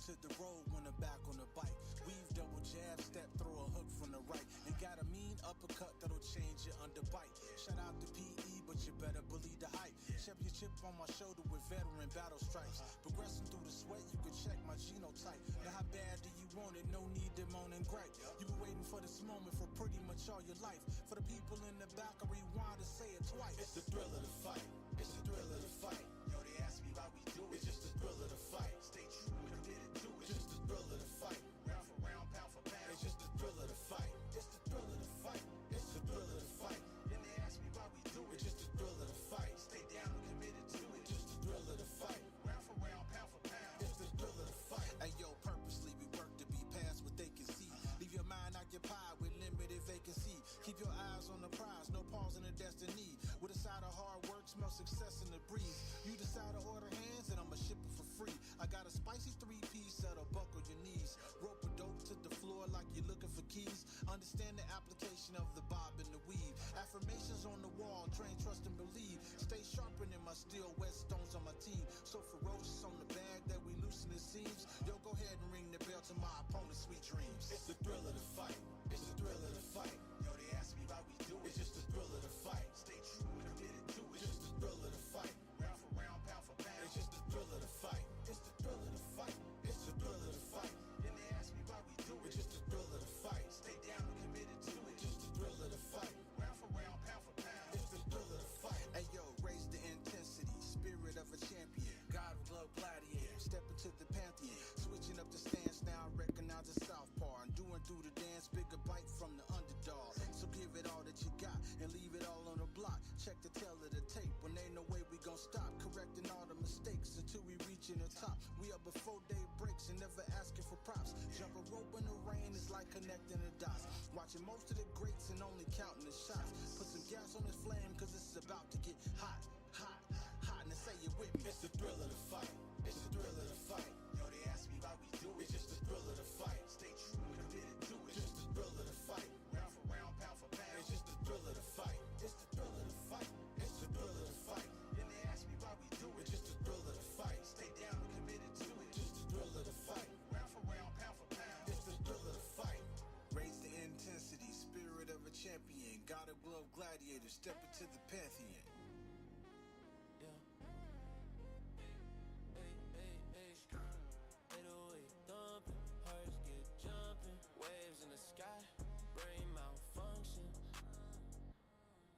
to the road when I'm back on the bike. Weave, double jab, step, throw a hook from the right. And got a mean uppercut that'll change your underbite. Shout out to PE, but you better believe the hype. Championship on my shoulder with veteran battle stripes. Progressing through the sweat, you can check my genotype. Now how bad do you want it? No need to moan and gripe. You've been waiting for this moment for pretty much all your life. For the people in the back, I rewind to say it twice. It's the thrill of the fight. It's the thrill of the fight. Yo, they ask me why we do it. It's just the thrill of the fight. Stay true and committed to it. It's just the thrill of the fight. Round for round, pound for pound. It's just the thrill of the fight. It's the thrill of the fight. It's the thrill of the fight. Then they ask me why we do it. It's just the thrill of the fight. Stay down and committed to it. Just the thrill of the fight. Round for round, pound for pound. It's the thrill of the fight. And yo, purposely we work to be past what they can see. Leave your mind occupied with limited vacancy. Keep your eyes on the prize, no pause in the destiny. With a side of hard work, smell success in the breeze. You decide to order hands and I'ma ship it for free. I got a spicy 3-piece that'll buckle your knees. Rope a dope to the floor like you're looking for keys. Understand the application of the bob and the weave. Affirmations on the wall, train, trust and believe. Stay sharpening my steel, whetstones on my team. So ferocious on the bag that we loosen the seams. Yo, go ahead and ring the bell to my opponent's sweet dreams. It's the thrill of the fight. It's the thrill of the fight. Yo, they ask me why we do it. It's just the thrill of the fight. Stay true and committed to it. It's just the thrill of the fight. Round for round, pound for pound. It's just the thrill of the fight. It's the thrill of the fight. It's the thrill of the fight. Then they ask me why we do it. It's just the thrill of the fight. Stay down and committed to it. Just the thrill of the fight. Round for round, pound for pound. It's the thrill of the fight. Hey yo, raise the intensity. Spirit of a champion. God of glove gladiator. Step into the pantheon. Switching up the stance now. Recognize the southpaw. And doing through the dance. Bigger bite from the underdog. So give it all that you got and leave it all on the block. Check the tail of the tape when ain't no way we gon' stop. Correcting all the mistakes until we reaching the top. We up before day breaks and never asking for props. Jump a rope in the rain is like connecting the dots. Watching most of the greats and only counting the shots. Put some gas on this flame cause it's about to get hot, hot, hot. And say it with me. It's the thrill of the fight. It's the thrill of the fight. Yo, they ask me why we do it. It's just the thrill of the fight. Stay true and committed to it. It's just the thrill of the fight. Round for round, pound for pound. It's just the thrill of the fight. It's the thrill of the fight. It's the thrill of the fight. Then they ask me why we do it. It's just the thrill of the fight. Stay down and committed to it. Just the thrill of the fight. Round for round, pound for pound. It's the thrill of the fight. Raise the intensity, spirit of a champion. God of glove gladiator, step into the pantheon.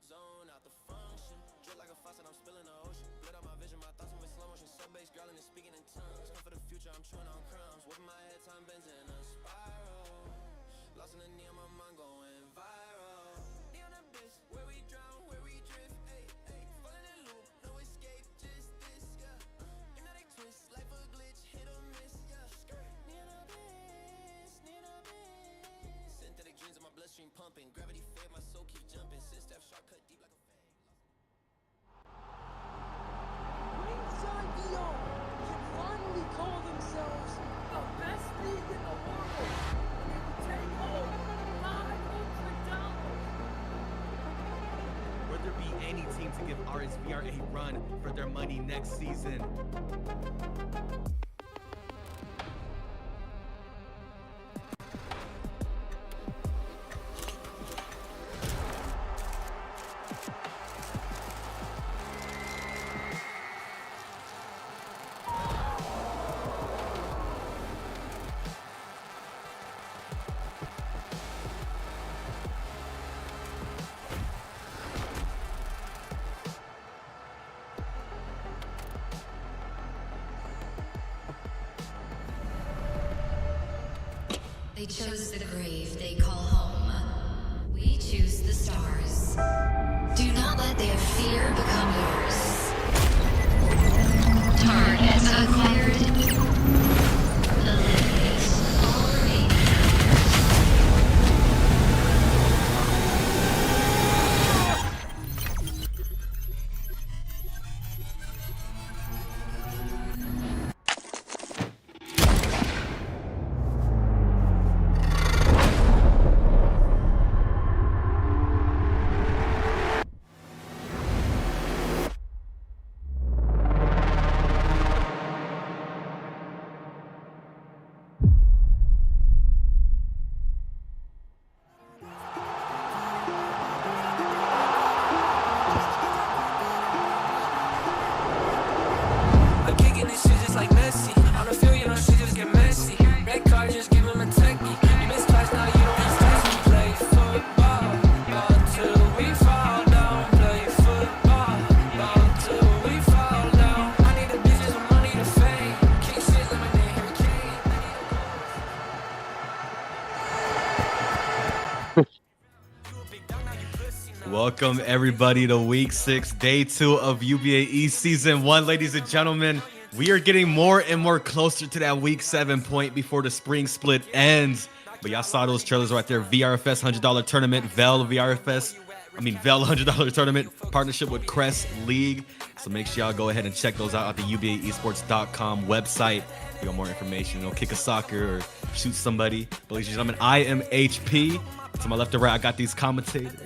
Zone out the function. Drip like a faucet, I'm spilling the ocean. Blood out my vision, my thoughts move in slow motion. Sub-bass growling and speaking in tongues. Come for the future, I'm chewing on crumbs. Whipping my head, time bends in a spiral. Lost in the neon, my mind going viral. Neon abyss, where we drown, where we drift. Ay, ay, fall in the loop, no escape, just this, yeah. Hypnotic twist, life a glitch, hit or miss, yeah. Neon abyss, neon abyss. Synthetic dreams in my bloodstream pumping. Gravity fade, my soul keep jumping. Six-step shortcut deep like a fade. Ringside Beyond can finally call themselves the best league in the world, and they will take home $500. Will there be any team to give RSVR a run for their money next season? They chose the grave they call home. We choose the stars. Do not let their fear become yours. Target acquired. Eliminate all remaining kicking this shit just like Messi. On the field, you know, shit just get messy. Red card, just give him a techie. You miss class, now you don't miss class. We play football, ball till we fall down. Play football, ball till we fall down. I need the bitches with money to fame. Kick shit like my name Hurricane. Welcome everybody to week 6, day 2 of UBAE season 1. Ladies and gentlemen, we are getting more and more closer to that week 7 point before the spring split ends. But y'all saw those trailers right there. VRFS $100 tournament, Vel $100 tournament, partnership with Crest League. So make sure y'all go ahead and check those out at the UBAEsports.com website. If you got more information, kick a soccer or shoot somebody. But ladies and gentlemen, I am HP. To my left and right, I got these commentators.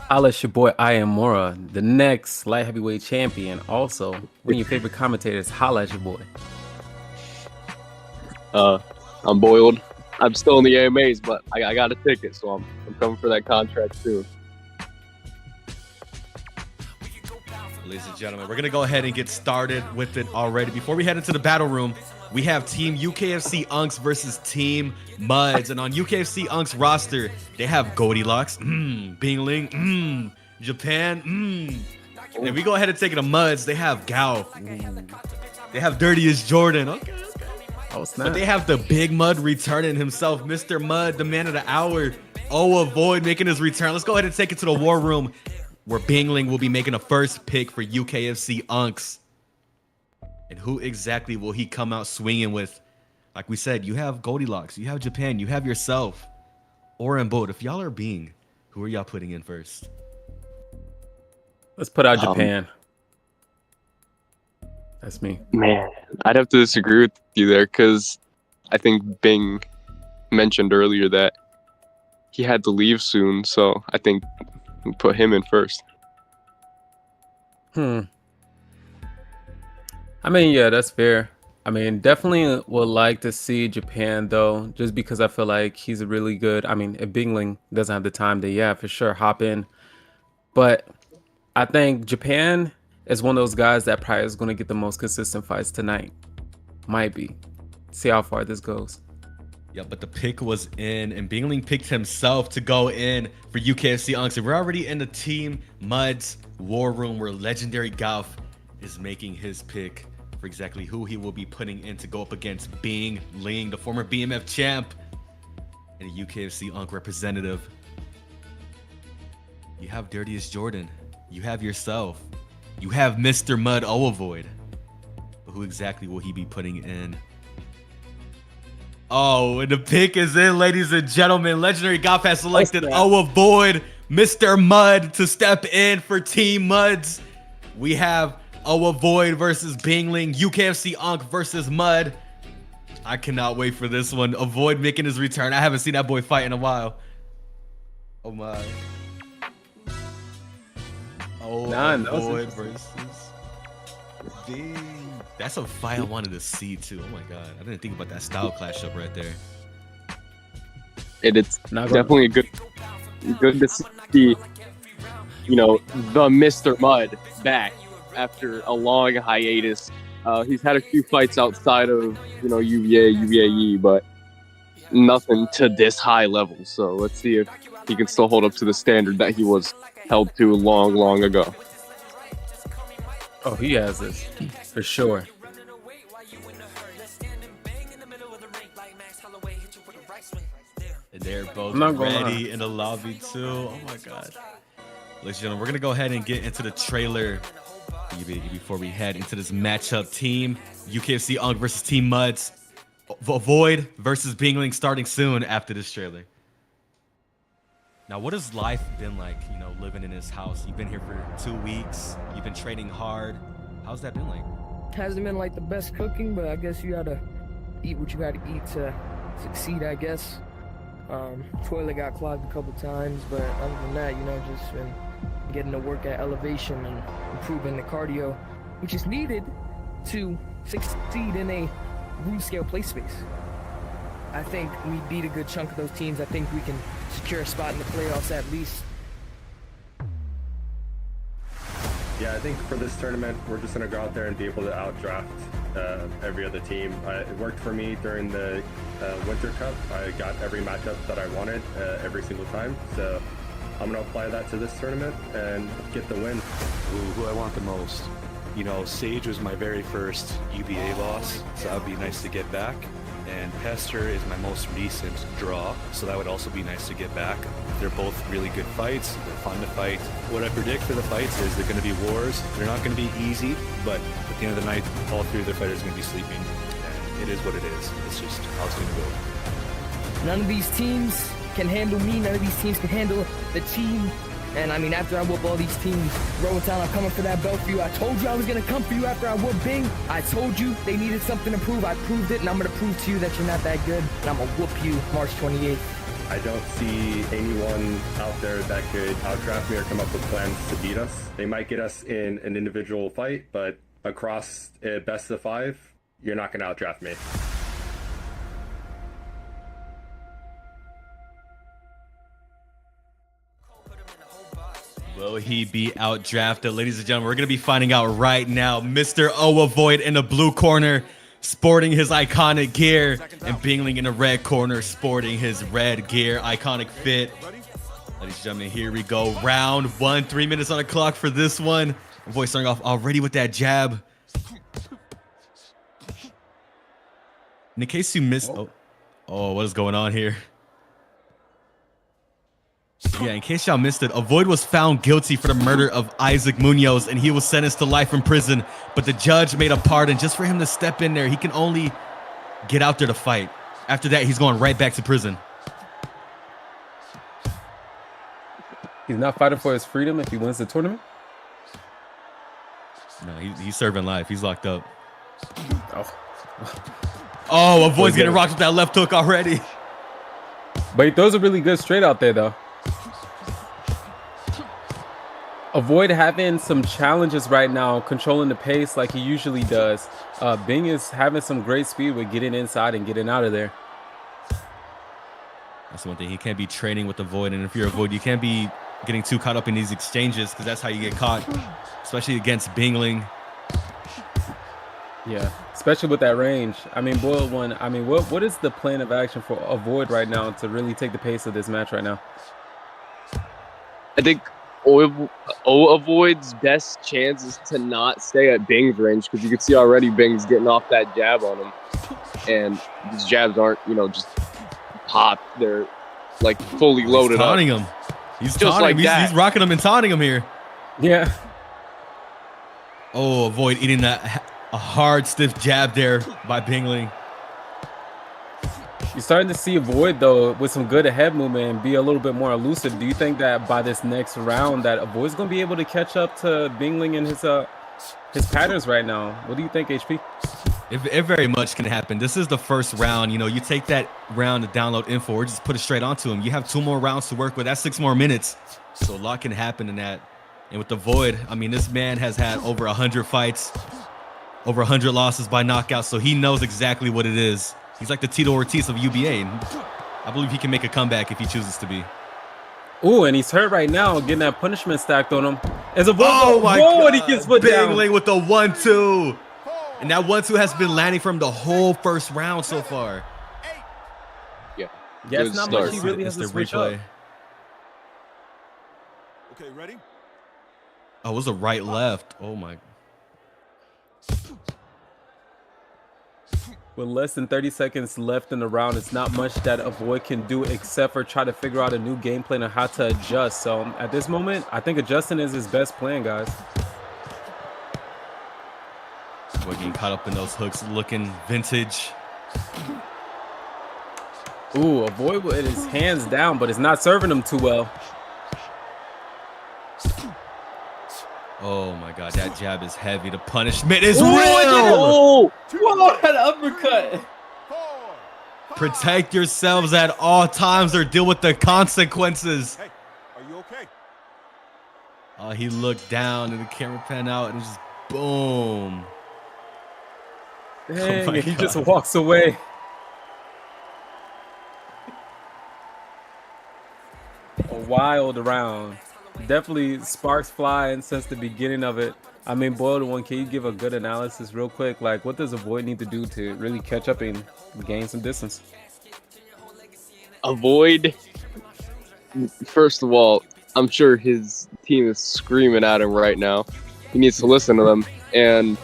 Holla, it's your boy, I Am Mora, the next light heavyweight champion. Also, one of your favorite commentators, holla at your boy. I'm boiled. I'm still in the AMAs, but I got a ticket, so I'm coming for that contract soon. Ladies and gentlemen, we're going to go ahead and get started with it already. Before we head into the battle room, we have Team UKFC Unks versus Team MUDS. And on UKFC Unks roster, they have Goldilocks, Bingling, Japan, And we go ahead and take it to MUDS. They have Gao. They have Dirtiest Jordan. Okay. Oh, snap. But they have the Big Mud returning himself, Mr. Mud, the man of the hour. Avoid making his return. Let's go ahead and take it to the war room, where Bingling will be making a first pick for UKFC Unks. And who exactly will he come out swinging with? Like we said, you have Goldilocks, you have Japan, you have yourself, or in both. If y'all are Bing, who are y'all putting in first? Let's put out Japan. That's me. Man, I'd have to disagree with you there, because I think Bing mentioned earlier that he had to leave soon, so I think we put him in first. I mean, yeah, that's fair. I mean, definitely would like to see Japan, though, just because I feel like he's a really good. I mean, if Bingling doesn't have the time to, yeah, for sure, hop in. But I think Japan is one of those guys that probably is going to get the most consistent fights tonight. Might be. See how far this goes. Yeah, but the pick was in, and Bingling picked himself to go in for UKFC Unks. And we're already in the Team MUDS war room, where legendary Gauf is making his pick for exactly who he will be putting in to go up against Bingling, the former BMF champ and a UKFC Unk representative. You have Dirtiest Jordan. You have yourself. You have Mr. Mud Avoid. But who exactly will he be putting in? Oh, and the pick is in, ladies and gentlemen. Legendary Gauf has selected Avoid, Mr. Mud, to step in for Team MUDS. We have Avoid versus Bingling, UKFC Unk versus Mud. I cannot wait for this one. Avoid making his return. I haven't seen that boy fight in a while. Oh my. Avoid versus Bing. That's a fight I wanted to see too. Oh my god. I didn't think about that style clash up right there. It's definitely good to see, the Mr. Mud back after a long hiatus. He's had a few fights outside of, UBAE, but nothing to this high level. So let's see if he can still hold up to the standard that he was held to long, long ago. Oh, he has this for sure. And they're both ready in the lobby too. Oh my god. Ladies and gentlemen, we're gonna go ahead and get into the trailer before we head into this matchup. Team UKFC Unk versus Team MUDS. Avoid versus Bingling starting soon after this trailer. Now, what has life been like, living in this house? You've been here for 2 weeks. You've been training hard. How's that been like? Hasn't been like the best cooking, but I guess you gotta eat what you gotta eat to succeed, I guess. Toilet got clogged a couple times, but other than that, just been getting to work at elevation and improving the cardio, which is needed to succeed in a room scale play space. I think we beat a good chunk of those teams. I think we can secure a spot in the playoffs at least. Yeah, I think for this tournament, we're just going to go out there and be able to outdraft every other team. It worked for me during the Winter Cup. I got every matchup that I wanted every single time. So I'm going to apply that to this tournament and get the win. Ooh, who I want the most? You know, Sage was my very first UBA loss, so that would be nice to get back. And Pester is my most recent draw, so that would also be nice to get back. They're both really good fights. They're fun to fight. What I predict for the fights is they're going to be wars. They're not going to be easy, but at the end of the night, all three of the fighters are going to be sleeping. And it is what it is. It's just how it's going to go. None of these teams can handle me. None of these teams can handle the team. And I mean, after I whoop all these teams, Rotown, I'm coming for that belt for you. I told you I was gonna come for you after I whooped Bing. I told you they needed something to prove. I proved it, and I'm gonna prove to you that you're not that good. And I'm gonna whoop you March 28th. I don't see anyone out there that could outdraft me or come up with plans to beat us. They might get us in an individual fight, but across a best of 5, you're not gonna outdraft me. Will he be outdrafted? Ladies and gentlemen, we're going to be finding out right now. Mr. Oa Void in the blue corner, sporting his iconic gear, and Bingling in the red corner, sporting his red gear, iconic fit. Ladies and gentlemen, here we go. Round 1, 3 minutes on the clock for this one. Void starting off already with that jab. And in case you missed... Oh, what is going on here? Yeah, in case y'all missed it, Avoid was found guilty for the murder of Isaac Munoz, and he was sentenced to life in prison. But the judge made a pardon just for him to step in there. He can only get out there to fight. After that, he's going right back to prison. He's not fighting for his freedom if he wins the tournament? No, he's serving life. He's locked up. Oh, Avoid's getting rocked with that left hook already. But he throws a really good straight out there, though. Avoid having some challenges right now, controlling the pace like he usually does. Bing is having some great speed with getting inside and getting out of there. That's one thing. He can't be training with Avoid, and if you're Avoid, you can't be getting too caught up in these exchanges because that's how you get caught, especially against Bingling. Yeah, especially with that range. I mean, Boiled One, I mean, what is the plan of action for Avoid right now to really take the pace of this match right now? I think Avoid's best chance is to not stay at Bing's range, because you can see already Bing's getting off that jab on him. And these jabs aren't, just popped. They're like fully loaded up. He's taunting him. He's taunting him. He's rocking him and taunting him here. Yeah. Oh, Avoid eating that a hard, stiff jab there by Bingling. You're starting to see Avoid, though, with some good head movement and be a little bit more elusive. Do you think that by this next round that Avoid's going to be able to catch up to Bingling and his patterns right now? What do you think, HP? It very much can happen. This is the first round. You take that round to download info or just put it straight onto him. You have 2 more rounds to work with. That's 6 more minutes. So a lot can happen in that. And with the Void, I mean, this man has had over 100 fights, over 100 losses by knockout, so he knows exactly what it is. He's like the Tito Ortiz of UBA. I believe he can make a comeback if he chooses to be. Oh, and he's hurt right now, getting that punishment stacked on him. As a God. And he gets put down. Bingling with the 1-2. And that 1-2 has been landing from the whole first round so far. Yeah. Yeah, it's not much he really has to switch up. Okay, ready? Oh, it was a right left. Oh my. With less than 30 seconds left in the round, it's not much that Avoid can do except for try to figure out a new game plan on how to adjust. So at this moment, I think adjusting is his best plan, guys. We're getting caught up in those hooks, looking vintage. Ooh, Avoid with his hands down, but it's not serving him too well. Oh my God, that jab is heavy. The punishment is real. real. Whoa, that uppercut. Protect yourselves at all times or deal with the consequences. Hey, are you okay? He looked down and the camera pan out and just boom. Dang, Oh my he God. just walks away. A wild round. definitely sparks flying since the beginning of it. I mean, Boiled One, can you give a good analysis real quick? Like, what does Avoid need to do to really catch up and gain some distance? Avoid, first of all, I'm sure his team is screaming at him right now. He needs to listen to them and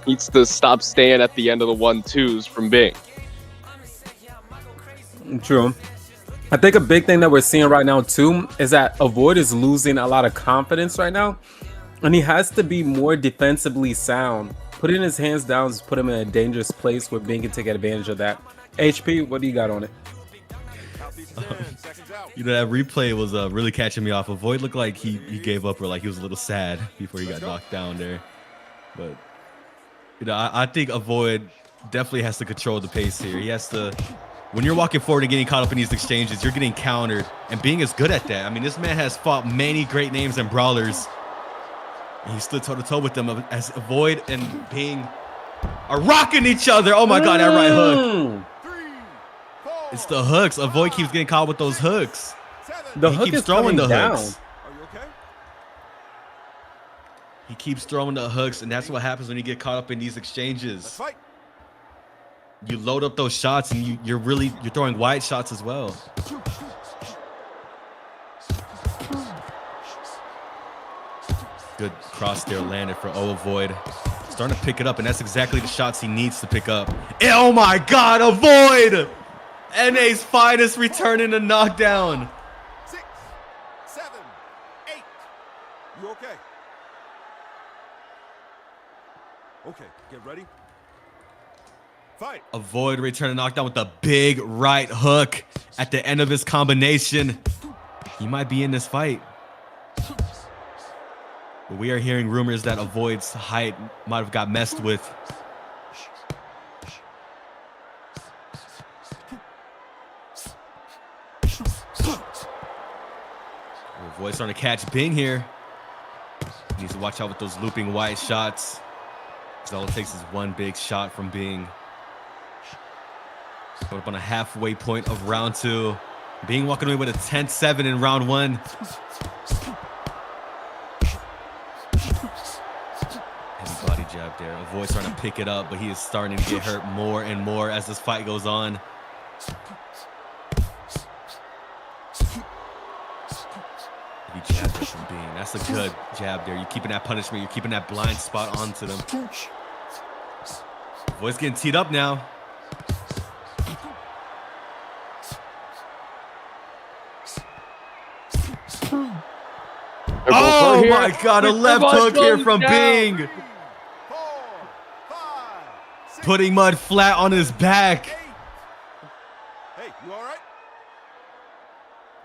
needs to stop staying at the end of the 1-2s from Bing. True. I think a big thing that we're seeing right now too is that Avoid is losing a lot of confidence right now, and he has to be more defensively sound. Putting his hands down has put him in a dangerous place where Bing can take advantage of that. HP, what do you got on it? You know, that replay was really catching me off. Avoid looked like he gave up, or like he was a little sad before he got knocked down there. But you know, I think Avoid definitely has to control the pace here. He has to. When you're walking forward and getting caught up in these exchanges, you're getting countered, and Bing is good at that. I mean, this man has fought many great names and brawlers, and he stood toe-to-toe with them as Avoid and Bing are rocking each other. Oh my God, that right hook. It's the hooks. Avoid keeps getting caught with those hooks. The hook keeps throwing the hooks. He keeps throwing the hooks, and that's what happens when you get caught up in these exchanges. You load up those shots, and you're throwing wide shots as well. Good cross there landed for Avoid. Starting to pick it up, and that's exactly the shots he needs to pick up. Oh my God, Avoid! NA's finest returning a knockdown. 6, 7, 8. You okay? Okay, get ready. Fight. Avoid returning knockdown with the big right hook at the end of his combination. He might be in this fight. But we are hearing rumors that Avoid's height might have got messed with. Avoid starting to catch Bing here. He needs to watch out with those looping wide shots, because all it takes is one big shot from Bing. Going up on a halfway point of round 2. Bing walking away with a 10-7 in round 1. Heavy body jab there. Avoid starting to pick it up, but he is starting to get hurt more and more as this fight goes on. Heavy jab there from Bing. That's a good jab there. You're keeping that punishment. You're keeping that blind spot onto them. Avoid's getting teed up now. Oh my God, a left hook here from Bing. 4, 5, 6, Putting Mud flat on his back. 8. Hey, you all right?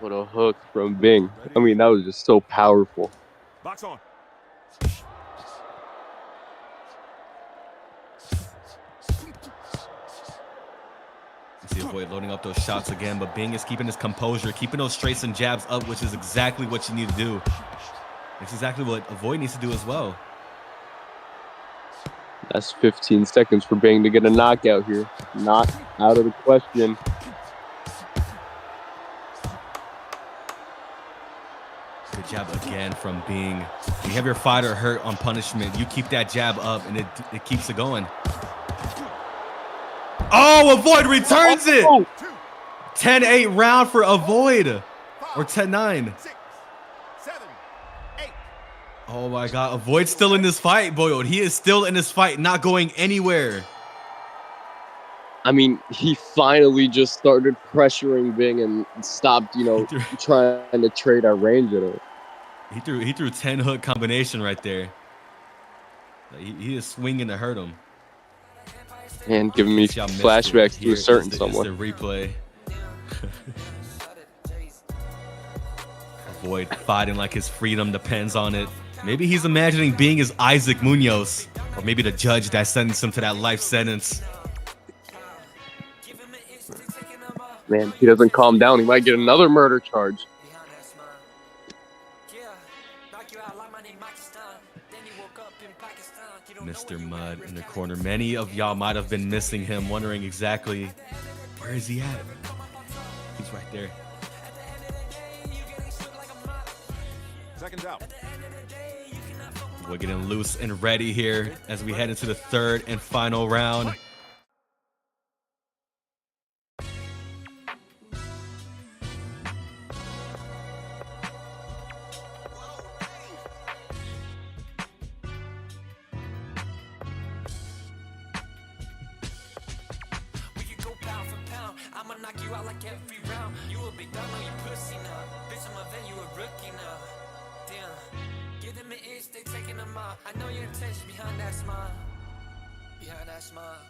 What a hook from Bing. I mean, that was just so powerful. Box on. See Avoid loading up those shots again, but Bing is keeping his composure, keeping those straights and jabs up, which is exactly what you need to do. It's exactly what Avoid needs to do as well. That's 15 seconds for Bing to get a knockout here. Not out of the question. Good jab again from Bing. You have your fighter hurt on punishment. You keep that jab up, and it keeps it going. Oh, Avoid returns it. 10-8 round for Avoid. Or 10-9. 6, 7, 8. Oh my God, Avoid's still in this fight, Boyd. He is still in this fight, not going anywhere. I mean, he finally just started pressuring Bing and stopped, trying to trade our range at him. He threw 10 hook combination right there. He is swinging to hurt him. And giving me flashbacks to a certain someone. It's the replay. Avoid fighting like his freedom depends on it. Maybe he's imagining being as Isaac Munoz, or maybe the judge that sentenced him to that life sentence. Man, if he doesn't calm down, he might get another murder charge. Mr. Mud in the corner. Many of y'all might have been missing him, wondering exactly where is he at. He's right there. Seconds out. We're getting loose and ready here as we head into the third and final round. I'ma knock you out like every round. You a big dog, no you pussy now. Bitch, I'm a vet, you a rookie now. Damn. Give them an inch, they taking them out. I know your intentions behind that smile. Behind that smile.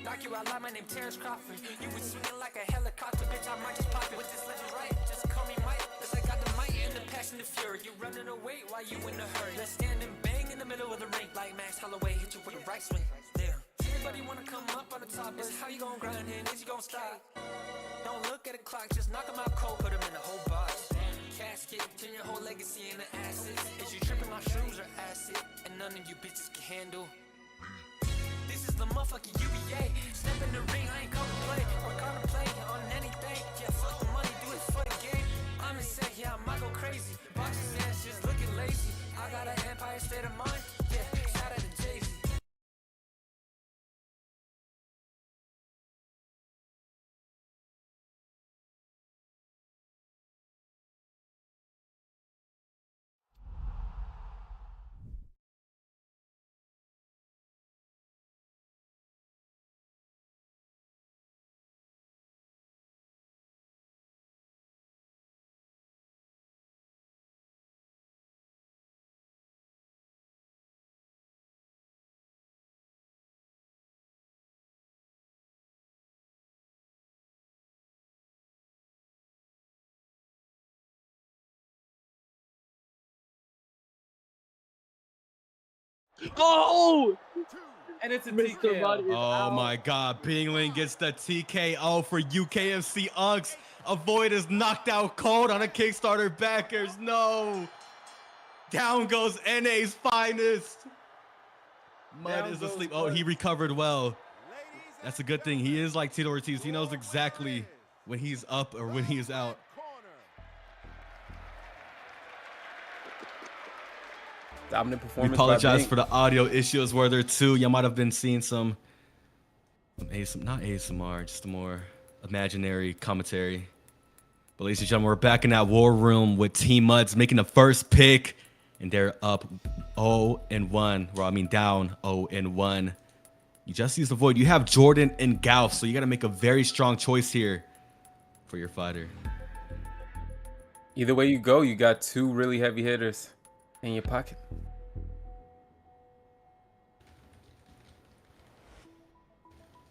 Knock you out like my name Terrence Crawford. You was swinging like a helicopter, bitch. I might just pop it with this legend right. Just call me Mike, cause I got the might and the passion, the fury. You running away while you in a hurry. Let's stand and bang in the middle of the ring. Like Max Holloway, hit you with a right swing. Damn. Everybody wanna come up on the top, but how you gonna grind and is you gonna stop? Don't look at the clock, just knock them out cold, put them in the whole box. Casket, turn your whole legacy into acid. Is you tripping my shrooms or acid? And none of you bitches can handle. This is the motherfucking UBA. Step in the ring, I ain't come to play or contemplate on anything. Yeah, fuck the money, do it for the game. I'm insane, yeah, I might go crazy. Boxing ass just looking lazy. I got an empire state of mind. Yeah, shout out to Jay-Z. Oh! And it's a Mr. TKO. Mud is Oh out. my God, Bingling gets the TKO for UKFC Unks. Avoid is knocked out cold on a Kickstarter backers. No. Down goes NA's finest. Mud is asleep. Oh, he recovered well. That's a good thing. He is like Tito Ortiz. He knows exactly when he's up or when he's out. Dominant We performance. apologize for the audio issues where there too. You might have been seeing some not ASMR, just a more imaginary commentary. But ladies and gentlemen, we're back in that war room with Team MUDS making the first pick, and they're up 0-1. Well, I mean down 0-1. You just used the void. You have Jordan and Gauf, so you got to make a very strong choice here for your fighter. Either way you go, you got two really heavy hitters in your pocket.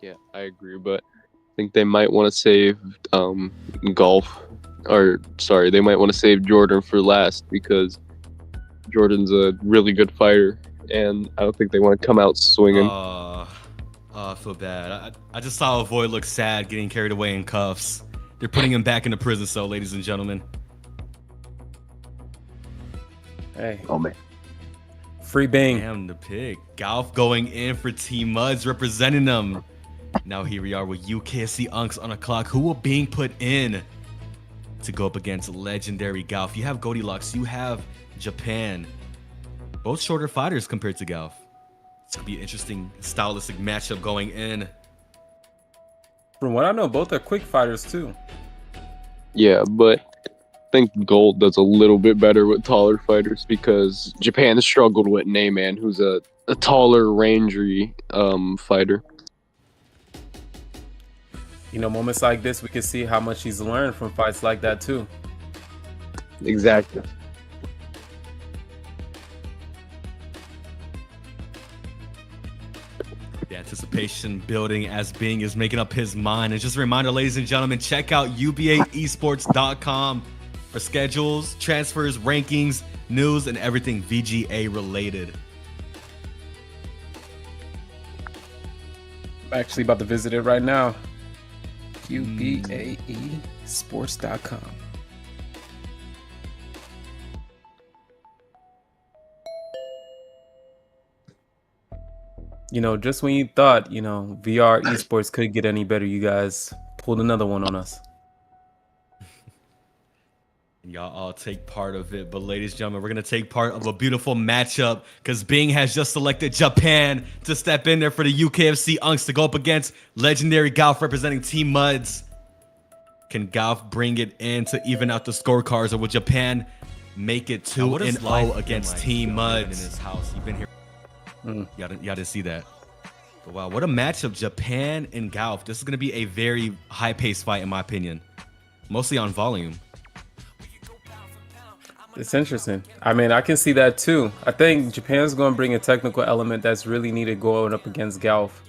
Yeah, I agree, but I think they might want to save golf, or sorry, they might want to save Jordan for last because Jordan's a really good fighter, and I don't think they want to come out swinging. I feel bad. I just saw Avoid look sad getting carried away in cuffs. They're putting him back in the prison cell, ladies and gentlemen. Hey. Oh man. Free Bang. Damn the pick. Gauf going in for Team MUDS, representing them. Now here we are with UKFC Unks on a clock. Who will being put in to go up against legendary Gauf? You have Goldilocks. You have Japan. Both shorter fighters compared to Gauf. It's going to be an interesting stylistic matchup going in. From what I know, both are quick fighters too. Yeah, but I think Gold does a little bit better with taller fighters because Japan has struggled with Neyman, who's a taller, rangery fighter. You know, moments like this, we can see how much he's learned from fights like that too. Exactly. The anticipation building as Bing is making up his mind. And just a reminder, ladies and gentlemen, check out UBAEsports.com for schedules, transfers, rankings, news, and everything VGA related. I'm actually about to visit it right now. UBAEsports.com. You know, just when you thought, you know, VR esports could get any better, you guys pulled another one on us. Y'all all take part of it. But ladies and gentlemen, we're going to take part of a beautiful matchup because Bing has just selected Japan to step in there for the UKFC Unks to go up against legendary Golf representing Team MUDS. Can Golf bring it in to even out the scorecards, or will Japan make it 2-0 against Team MUDS? In his house, you've been here. Y'all didn't see that. But wow, what a matchup, Japan and Golf. This is going to be a very high-paced fight, in my opinion, mostly on volume. It's interesting. I mean, I can see that too. I think Japan's going to bring a technical element that's really needed going up against Golf.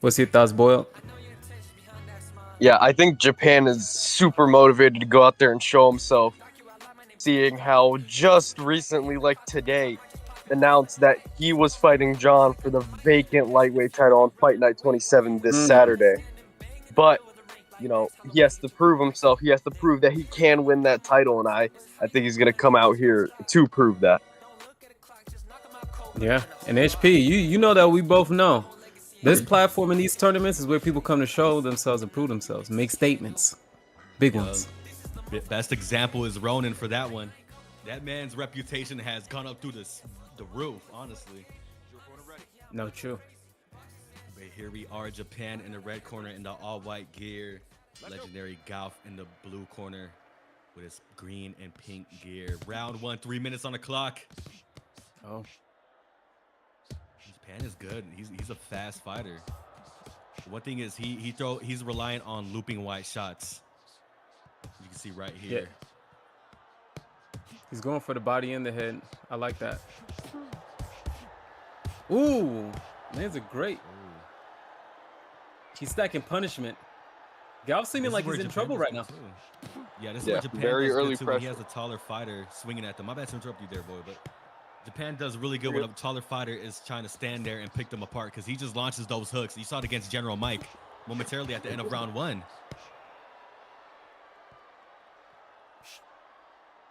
What's your thoughts, Boyle? Yeah, I think Japan is super motivated to go out there and show himself, seeing how just recently, like today, announced that he was fighting John for the vacant lightweight title on Fight Night 27 this Saturday. But, you know, he has to prove himself. He has to prove that he can win that title, and I think he's going to come out here to prove that. Yeah, and HP, you know that we both know. This platform in these tournaments is where people come to show themselves and prove themselves, make statements, big ones. Best example is Ronan for that one. That man's reputation has gone up through the roof, honestly. No, true. But here we are, Japan in the red corner in the all-white gear. Legendary Golf in the blue corner with his green and pink gear. Round 1, 3 minutes on the clock. Oh. Japan is good. He's a fast fighter. One thing is he's reliant on looping wide shots. You can see right here. Yeah. He's going for the body and the head. I like that. Ooh, man's a great. He's stacking punishment. Golf seeming like he's in trouble right now. Yeah, this is where Japan very does early good too, when pressure. he has a taller fighter swinging at them. My bad to interrupt you there, boy, but Japan does really good when a taller fighter is trying to stand there and pick them apart because he just launches those hooks. You saw it against General Mike momentarily at the end of round 1.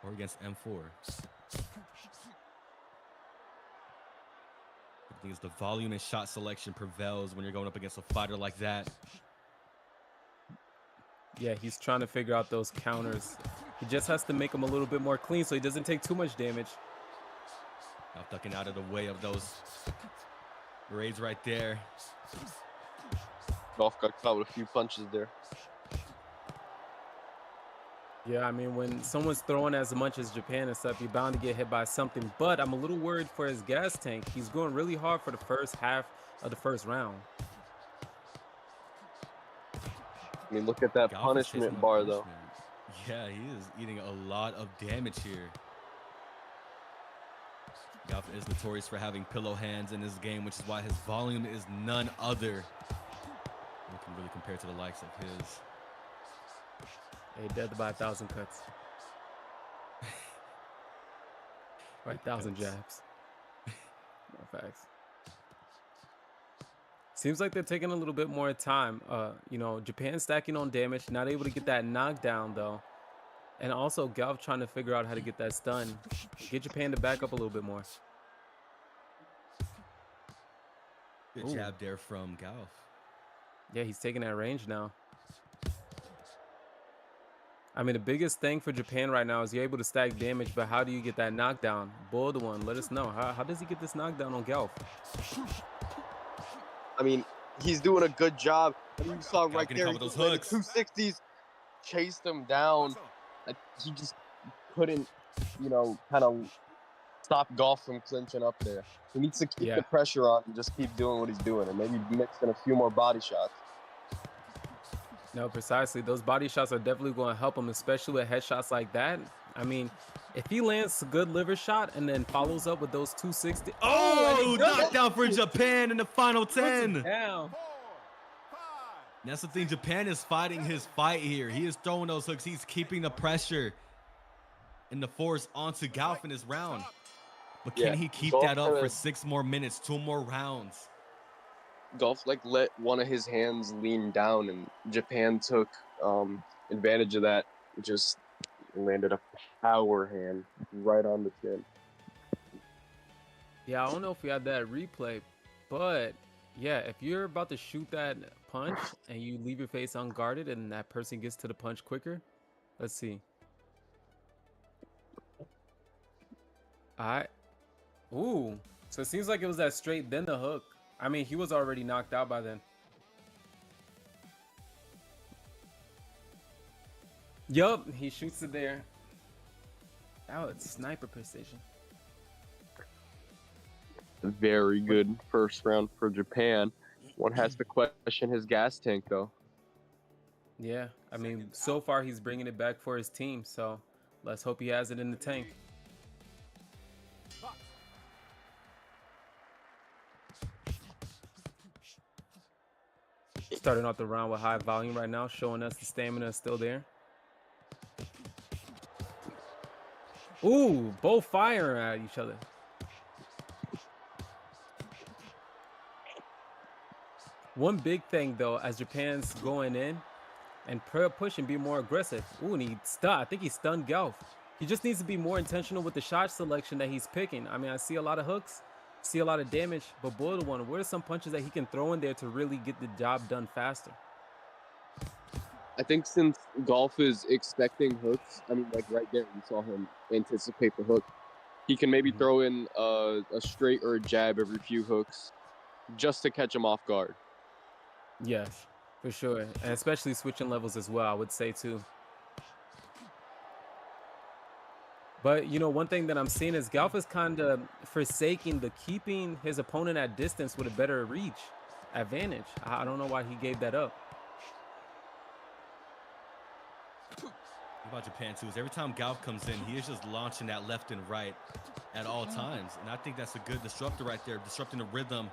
Or against M4. The thing is, the volume and shot selection prevails when you're going up against a fighter like that. Yeah, he's trying to figure out those counters. He just has to make them a little bit more clean so he doesn't take too much damage. Now ducking out of the way of those raids right there. Golf got caught with a few punches there. Yeah, I mean, when someone's throwing as much as Japan and stuff, you're bound to get hit by something. But I'm a little worried for his gas tank. He's going really hard for the first half of the first round. I mean, look at that punishment bar, though. Yeah, he is eating a lot of damage here. Golf is notorious for having pillow hands in this game, which is why his volume is none other. You can really compare to the likes of his. Hey, dead by 1,000 cuts. Or 1,000 jabs. No facts. Seems like they're taking a little bit more time. You know, Japan stacking on damage, not able to get that knockdown though. And also Golf trying to figure out how to get that stun. Get Japan to back up a little bit more. Good jab there from Golf. Yeah, he's taking that range now. I mean, the biggest thing for Japan right now is you're able to stack damage, but how do you get that knockdown? Bull the one, let us know. How does he get this knockdown on Golf? I mean, he's doing a good job. I mean, you saw right there, with those the hooks. 260s chased him down. He just couldn't, you know, kind of stop Golf from clinching up there. He needs to keep the pressure on and just keep doing what he's doing, and maybe mix in a few more body shots. No, precisely. Those body shots are definitely going to help him, especially with headshots like that. I mean, if he lands a good liver shot and then follows up with those 260. Oh, knockdown for Japan in the final 10. Down. That's the thing. Japan is fighting his fight here. He is throwing those hooks. He's keeping the pressure and the force onto Golf in this round. But can he keep that up for 6 more minutes, 2 more rounds? Golf like let one of his hands lean down, and Japan took advantage of that. Just landed a power hand right on the chin. Yeah, I don't know if we had that replay, but yeah, if you're about to shoot that punch and you leave your face unguarded and that person gets to the punch quicker, let's see. Ooh. So it seems like it was that straight, then the hook. I mean, he was already knocked out by then. Yup, he shoots it there. Oh, it's sniper precision. Very good first round for Japan. One has to question his gas tank, though. Yeah, I mean, so far he's bringing it back for his team, so let's hope he has it in the tank. Starting off the round with high volume right now, showing us the stamina is still there. Ooh, both firing at each other. One big thing though, as Japan's going in and push and be more aggressive. Ooh, and I think he stunned Gelf. He just needs to be more intentional with the shot selection that he's picking. I mean, I see a lot of hooks, see a lot of damage, but Boiled One, what are some punches that he can throw in there to really get the job done faster? I think since Golf is expecting hooks, I mean, like right there, you saw him anticipate the hook. He can maybe throw in a straight or a jab every few hooks just to catch him off guard. Yes, for sure. And especially switching levels as well, I would say too. But, you know, one thing that I'm seeing is Golf is kind of forsaking the keeping his opponent at distance with a better reach advantage. I don't know why he gave that up. About Japan too is every time Galf comes in, he is just launching that left and right at all times, and I think that's a good disruptor right there, disrupting the rhythm.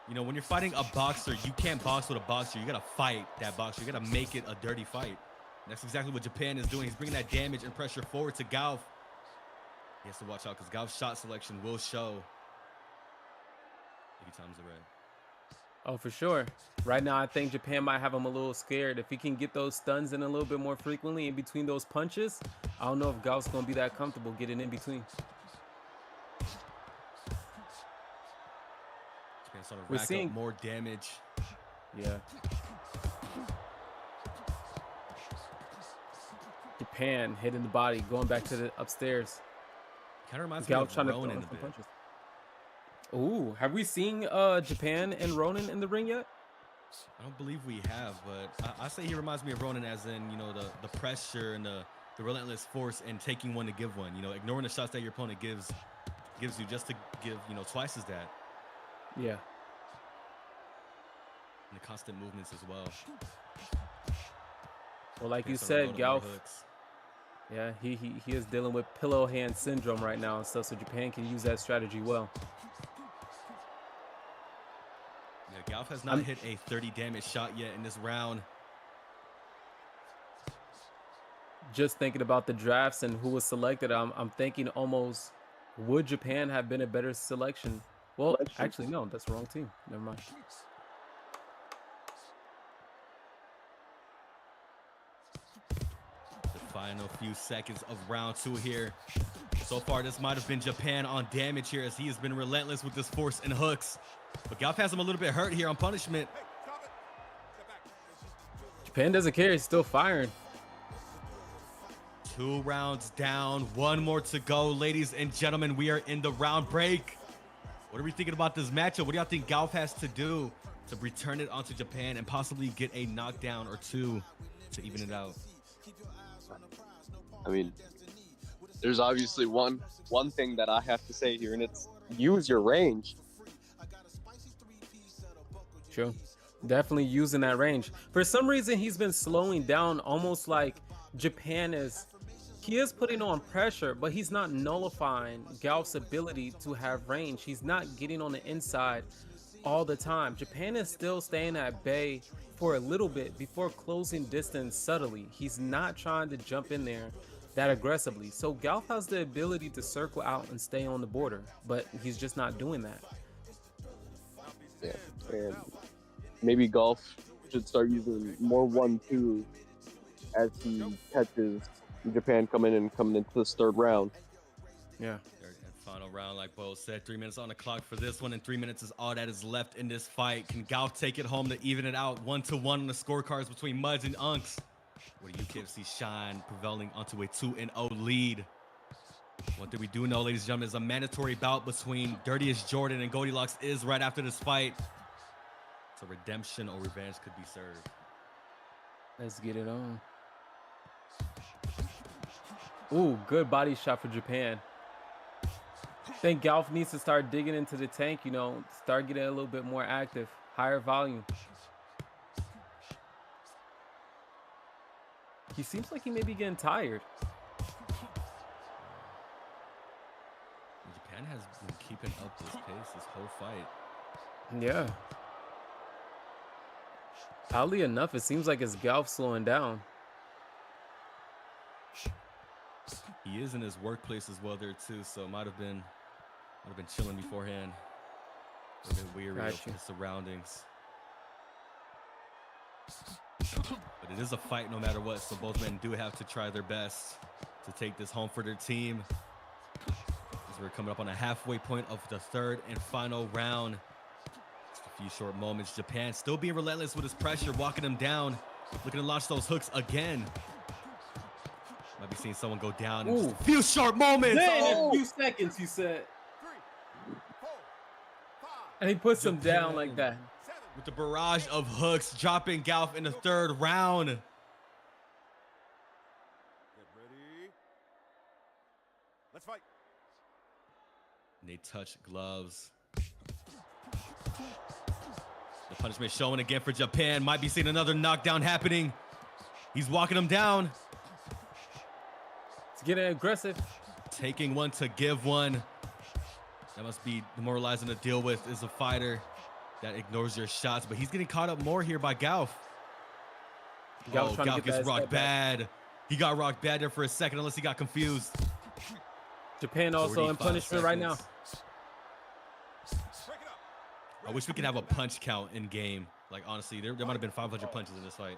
You know, when you're fighting a boxer, you can't box with a boxer. You gotta fight that boxer. You gotta make it a dirty fight. And that's exactly what Japan is doing. He's bringing that damage and pressure forward to Galf. He has to watch out because Galf's shot selection will show if he times it right. Oh, for sure. Right now, I think Japan might have him a little scared. If he can get those stuns in a little bit more frequently in between those punches, I don't know if Galf's going to be that comfortable getting in between. Japan's trying to rack up more damage. Yeah. Japan hitting the body, going back to the upstairs. Kind of reminds me of Ronin a bit. Punches. Ooh, have we seen Japan and Ronin in the ring yet? I don't believe we have, but I say he reminds me of Ronin as in, you know, the pressure and the relentless force and taking one to give one. You know, ignoring the shots that your opponent gives you just to give, you know, twice as that. Yeah. And the constant movements as well. Well, like you said, Galf. Yeah, he is dealing with pillow hand syndrome right now and stuff, so Japan can use that strategy well. Yeah, Galf has not hit a 30 damage shot yet in this round. Just thinking about the drafts and who was selected, I'm thinking almost, would Japan have been a better selection? Well, actually, no, that's the wrong team. Never mind. Final few seconds of round 2 here. So far, this might have been Japan on damage here as he has been relentless with this force and hooks. But Galf has him a little bit hurt here on punishment. Japan doesn't care. He's still firing. 2 rounds down. 1 more to go. Ladies and gentlemen, we are in the round break. What are we thinking about this matchup? What do y'all think Galf has to do to return it onto Japan and possibly get a knockdown or 2 to even it out? I mean, there's obviously one thing that I have to say here, and it's use your range. True. Definitely using that range. For some reason, he's been slowing down, almost like Japan is. He is putting on pressure, but he's not nullifying Galf's ability to have range. He's not getting on the inside all the time. Japan is still staying at bay for a little bit before closing distance subtly. He's not trying to jump in there that aggressively. So Galf has the ability to circle out and stay on the border, but he's just not doing that. Yeah, and maybe Golf should start using more 1-2 as he catches Japan coming into this 3rd round. Yeah. Final round, like Bo said, 3 minutes on the clock for this one, and 3 minutes is all that is left in this fight. Can Galf take it home to even it out 1-1 on the scorecards between Muds and Unks? Where the UKFC shine, prevailing onto a 2-0 lead. One thing we do know, ladies and gentlemen, is a mandatory bout between Dirtiest Jordan and Goldilocks is right after this fight. So redemption or revenge could be served. Let's get it on. Ooh, good body shot for Japan. I think Golf needs to start digging into the tank, you know, start getting a little bit more active, higher volume. He seems like he may be getting tired. Japan has been keeping up this pace this whole fight. Yeah. Oddly enough, it seems like it's Golf slowing down. He is in his workplace as well there too, so might have been chilling beforehand. A bit weary of his surroundings. But it is a fight no matter what, so both men do have to try their best to take this home for their team. As we're coming up on a halfway point of the third and final round. Just a few short moments. Japan still being relentless with his pressure, walking him down, looking to launch those hooks again. Might be seeing someone go down in just a few short moments. Man, a few seconds, you said. And he puts him down like that. With the barrage of hooks, dropping Golf in the third round. Get ready. Let's fight. And they touch gloves. The punishment showing again for Japan. Might be seeing another knockdown happening. He's walking him down. It's getting aggressive. Taking one to give one. That must be demoralizing to deal with as a fighter that ignores your shots. But he's getting caught up more here by Golf. Golf gets rocked bad. He got rocked bad there for a second, unless he got confused. Japan also in punishment right now. I wish we could have a punch count in game. Like, honestly, there might have been 500 punches in this fight.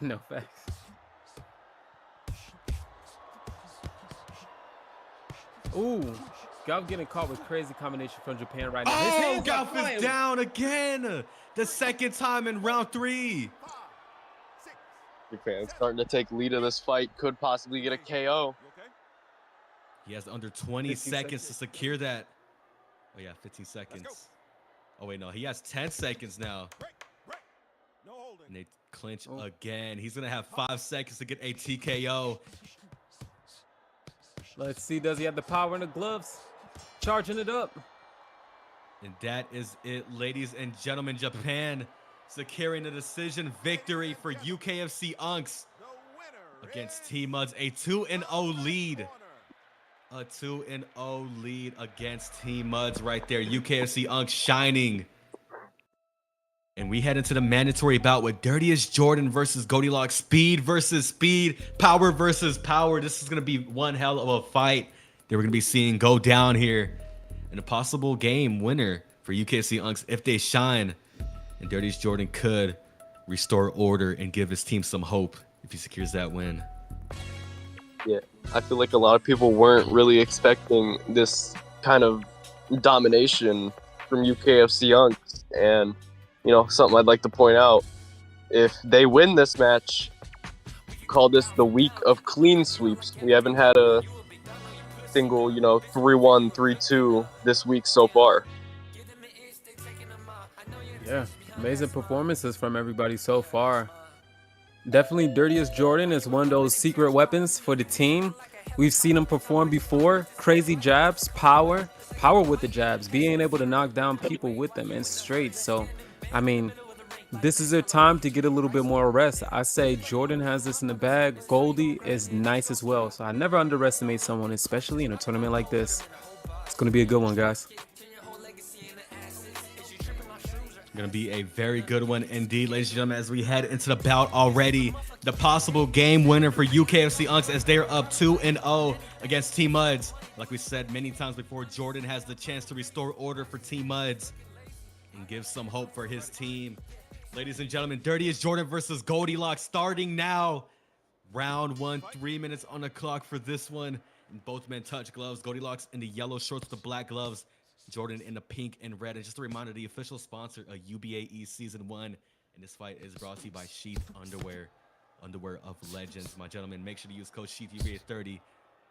No facts. Ooh, Golf getting caught with crazy combination from Japan right now. Oh, Golf is down again. The second time in round 3. Japan's starting to take lead of this fight. Could possibly get a KO. He has under 20 seconds to secure that. Oh, yeah, 15 seconds. Oh, wait, no. He has 10 seconds now. And they clinch again. He's going to have 5 seconds to get a TKO. Let's see. Does he have the power in the gloves? Charging it up. And that is it, ladies and gentlemen. Japan securing a decision victory for UKFC Unks against Team MUDS. A 2-0 lead. A 2-0 lead against Team MUDS right there. UKFC Unks shining. And we head into the mandatory bout with Dirtiest Jordan versus Goldilocks. Speed versus speed. Power versus power. This is going to be one hell of a fight that we're going to be seeing go down here. And a possible game winner for UKFC Unks if they shine. And Dirtiest Jordan could restore order and give his team some hope if he secures that win. Yeah, I feel like a lot of people weren't really expecting this kind of domination from UKFC Unks. And, you know, something I'd like to point out, if they win this match, call this the week of clean sweeps. We haven't had a single, 3-1, 3-2 this week so far. Yeah, amazing performances from everybody so far. Definitely Dirtiest Jordan is one of those secret weapons for the team. We've seen him perform before. Crazy jabs, power with the jabs, being able to knock down people with them and straight. So, I mean, this is their time to get a little bit more rest. I say Jordan has this in the bag. Goldie is nice as well. So I never underestimate someone, especially in a tournament like this. It's going to be a good one, guys. Going to be a very good one indeed, ladies and gentlemen, as we head into the bout already. The possible game winner for UKFC Unks as they're up 2-0 against Team MUDS. Like we said many times before, Jordan has the chance to restore order for Team MUDS and give some hope for his team. Ladies and gentlemen, Dirtiest Jordan versus Goldilocks starting now. Round 1, 3 minutes on the clock for this one. And both men touch gloves. Goldilocks in the yellow shorts with the black gloves. Jordan in the pink and red. And just a reminder, the official sponsor of UBAE Season 1. And this fight is brought to you by Sheath Underwear of Legends. My gentlemen, make sure to use code SheathUBA30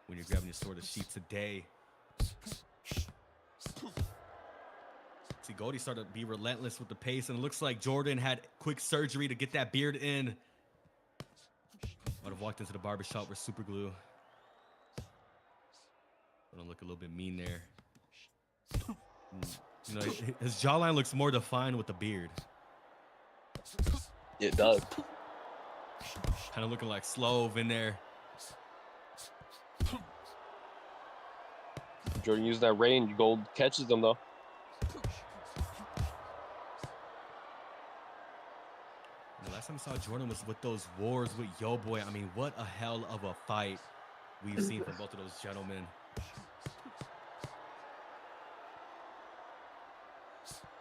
when you're grabbing your sword of sheep today. See, Goldie started to be relentless with the pace, and it looks like Jordan had quick surgery to get that beard in. Might have walked into the barbershop with super glue. Gonna look a little bit mean there. You know, his jawline looks more defined with the beard. It does. Kind of looking like Slove in there. Jordan used that range. Gold catches them though. The last time I saw Jordan was with those wars with Yo Boy. I mean, what a hell of a fight we've seen from both of those gentlemen.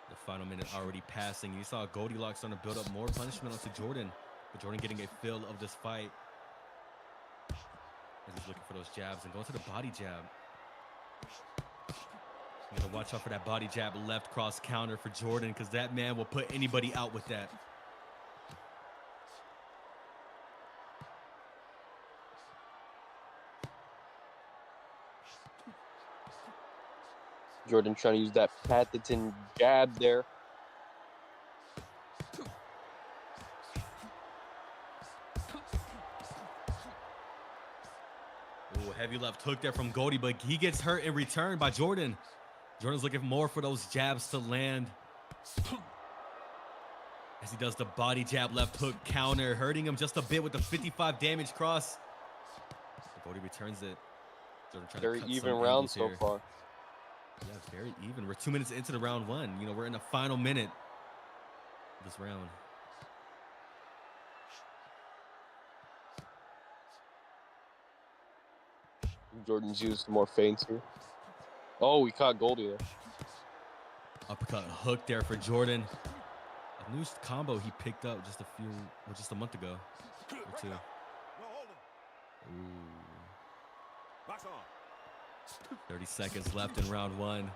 The final minute already passing. You saw Goldilocks starting to build up more punishment onto Jordan. But Jordan getting a feel of this fight. As he's looking for those jabs and going to the body jab. You gotta watch out for that body jab left cross counter for Jordan, because that man will put anybody out with that. Jordan trying to use that patented jab there. Ooh, heavy left hook there from Goldie, but he gets hurt in return by Jordan. Jordan's looking more for those jabs to land. As he does the body jab left hook counter, hurting him just a bit with the 55 damage cross. But Goldie returns it. Jordan trying Very to cut even some round angles so here. far. Yeah, very even. We're 2 minutes into the round one. You know, we're in the final minute of this round. Jordan's used some more feints here. Oh, he caught Goldie there. Uppercut hook there for Jordan. A new combo he picked up just a month ago or two. Ooh. 30 seconds left in round one.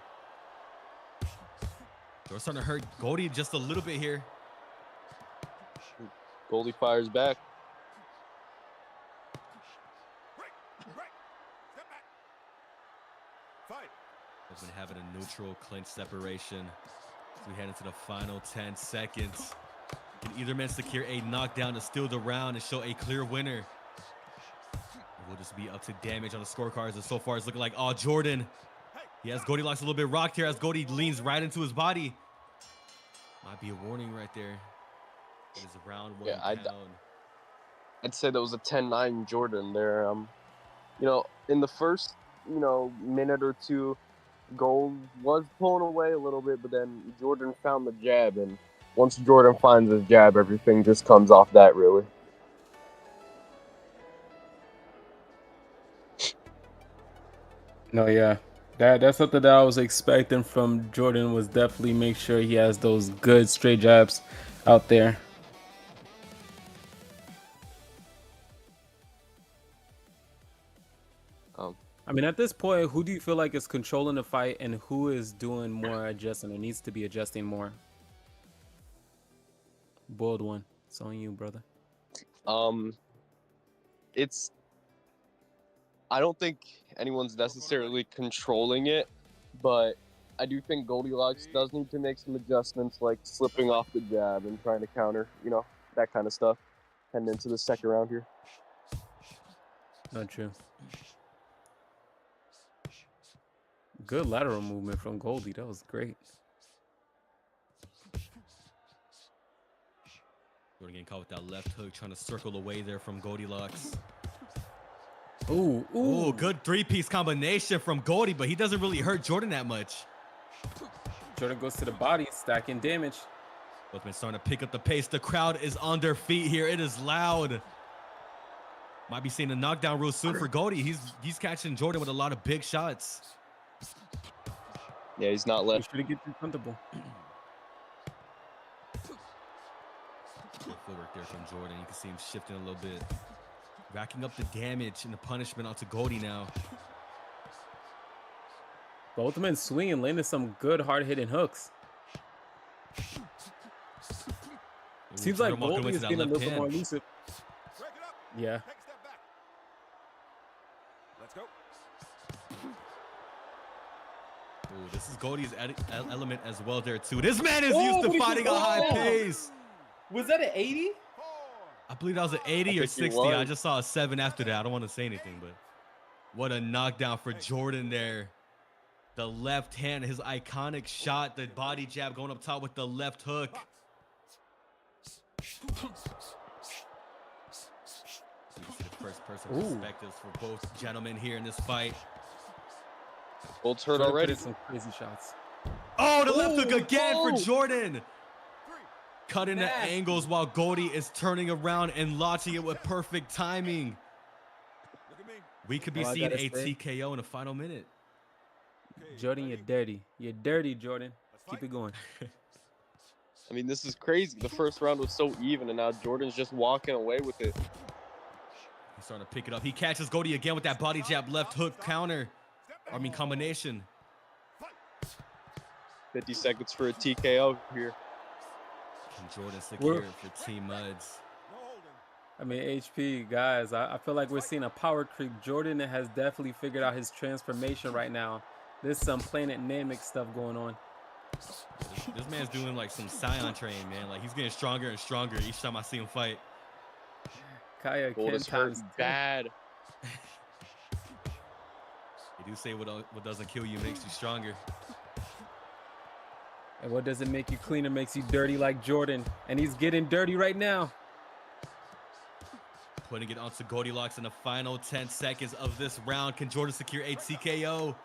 Jordan's starting to hurt Goldie just a little bit here. Goldie fires back. Has been having a neutral clinch separation as we head into the final 10 seconds. Can either man secure a knockdown to steal the round and show a clear winner? It will just be up to damage on the scorecards, and so far it's looking like Jordan. He has Goldilocks a little bit rocked here as Goldie leans right into his body. Might be a warning right there. It is a round one down. I'd say that was a 10-9 Jordan there. You know, in the first, minute or two, Gold was pulling away a little bit, but then Jordan found the jab, and once Jordan finds his jab, everything just comes off that, really. No, yeah. That's something that I was expecting from Jordan, was definitely make sure he has those good straight jabs out there. I mean, at this point, who do you feel like is controlling the fight, and who is doing more adjusting or needs to be adjusting more? Bold one. It's on you, brother. I don't think anyone's necessarily controlling it, but I do think Goldilocks does need to make some adjustments, like slipping off the jab and trying to counter, that kind of stuff, heading into the second round here. Not true. Good lateral movement from Goldie. That was great. Jordan getting caught with that left hook, trying to circle away there from Goldilocks. Ooh, good three-piece combination from Goldie, but he doesn't really hurt Jordan that much. Jordan goes to the body, stacking damage. Both men starting to pick up the pace. The crowd is on their feet here. It is loud. Might be seeing a knockdown real soon for Goldie. He's catching Jordan with a lot of big shots. Yeah, he's not left. Should have get too comfortable. Good footwork there from Jordan. You can see him shifting a little bit. Racking up the damage and the punishment onto Goldie now. Both men swinging, landing some good hard-hitting hooks. Seems like Goldie is getting a little bit more elusive. Yeah. Let's go. this is Goldie's element as well there too. This man is used to fighting a high pace. Was that an 80? I believe that was an 80 or 60. I just saw a 7 after that. I don't want to say anything, but what a knockdown for Jordan there. The left hand, his iconic shot, the body jab going up top with the left hook. You see the first person perspectives for both gentlemen here in this fight. Gold's hurt already. Some crazy shots. Oh, the left hook again for Jordan. Cutting the angles while Goldie is turning around and launching it with perfect timing. We could be seeing a TKO in the final minute. Jordan, you're dirty. You're dirty, Jordan. Keep it going. I mean, this is crazy. The first round was so even, and now Jordan's just walking away with it. He's starting to pick it up. He catches Goldie again with that body jab left hook counter. I mean, combination. 50 seconds for a TKO here. Can Jordan secure it for Team MUDS? I mean, HP, guys, I feel like we're seeing a power creep. Jordan has definitely figured out his transformation right now. There's some Planet Namek stuff going on. This man's doing like some Scion train, man. Like, he's getting stronger and stronger each time I see him fight. Kaya Gold hurts bad. They do say what doesn't kill you makes you stronger. And what doesn't make you cleaner makes you dirty like Jordan. And he's getting dirty right now. Putting it onto Goldilocks in the final 10 seconds of this round. Can Jordan secure a TKO?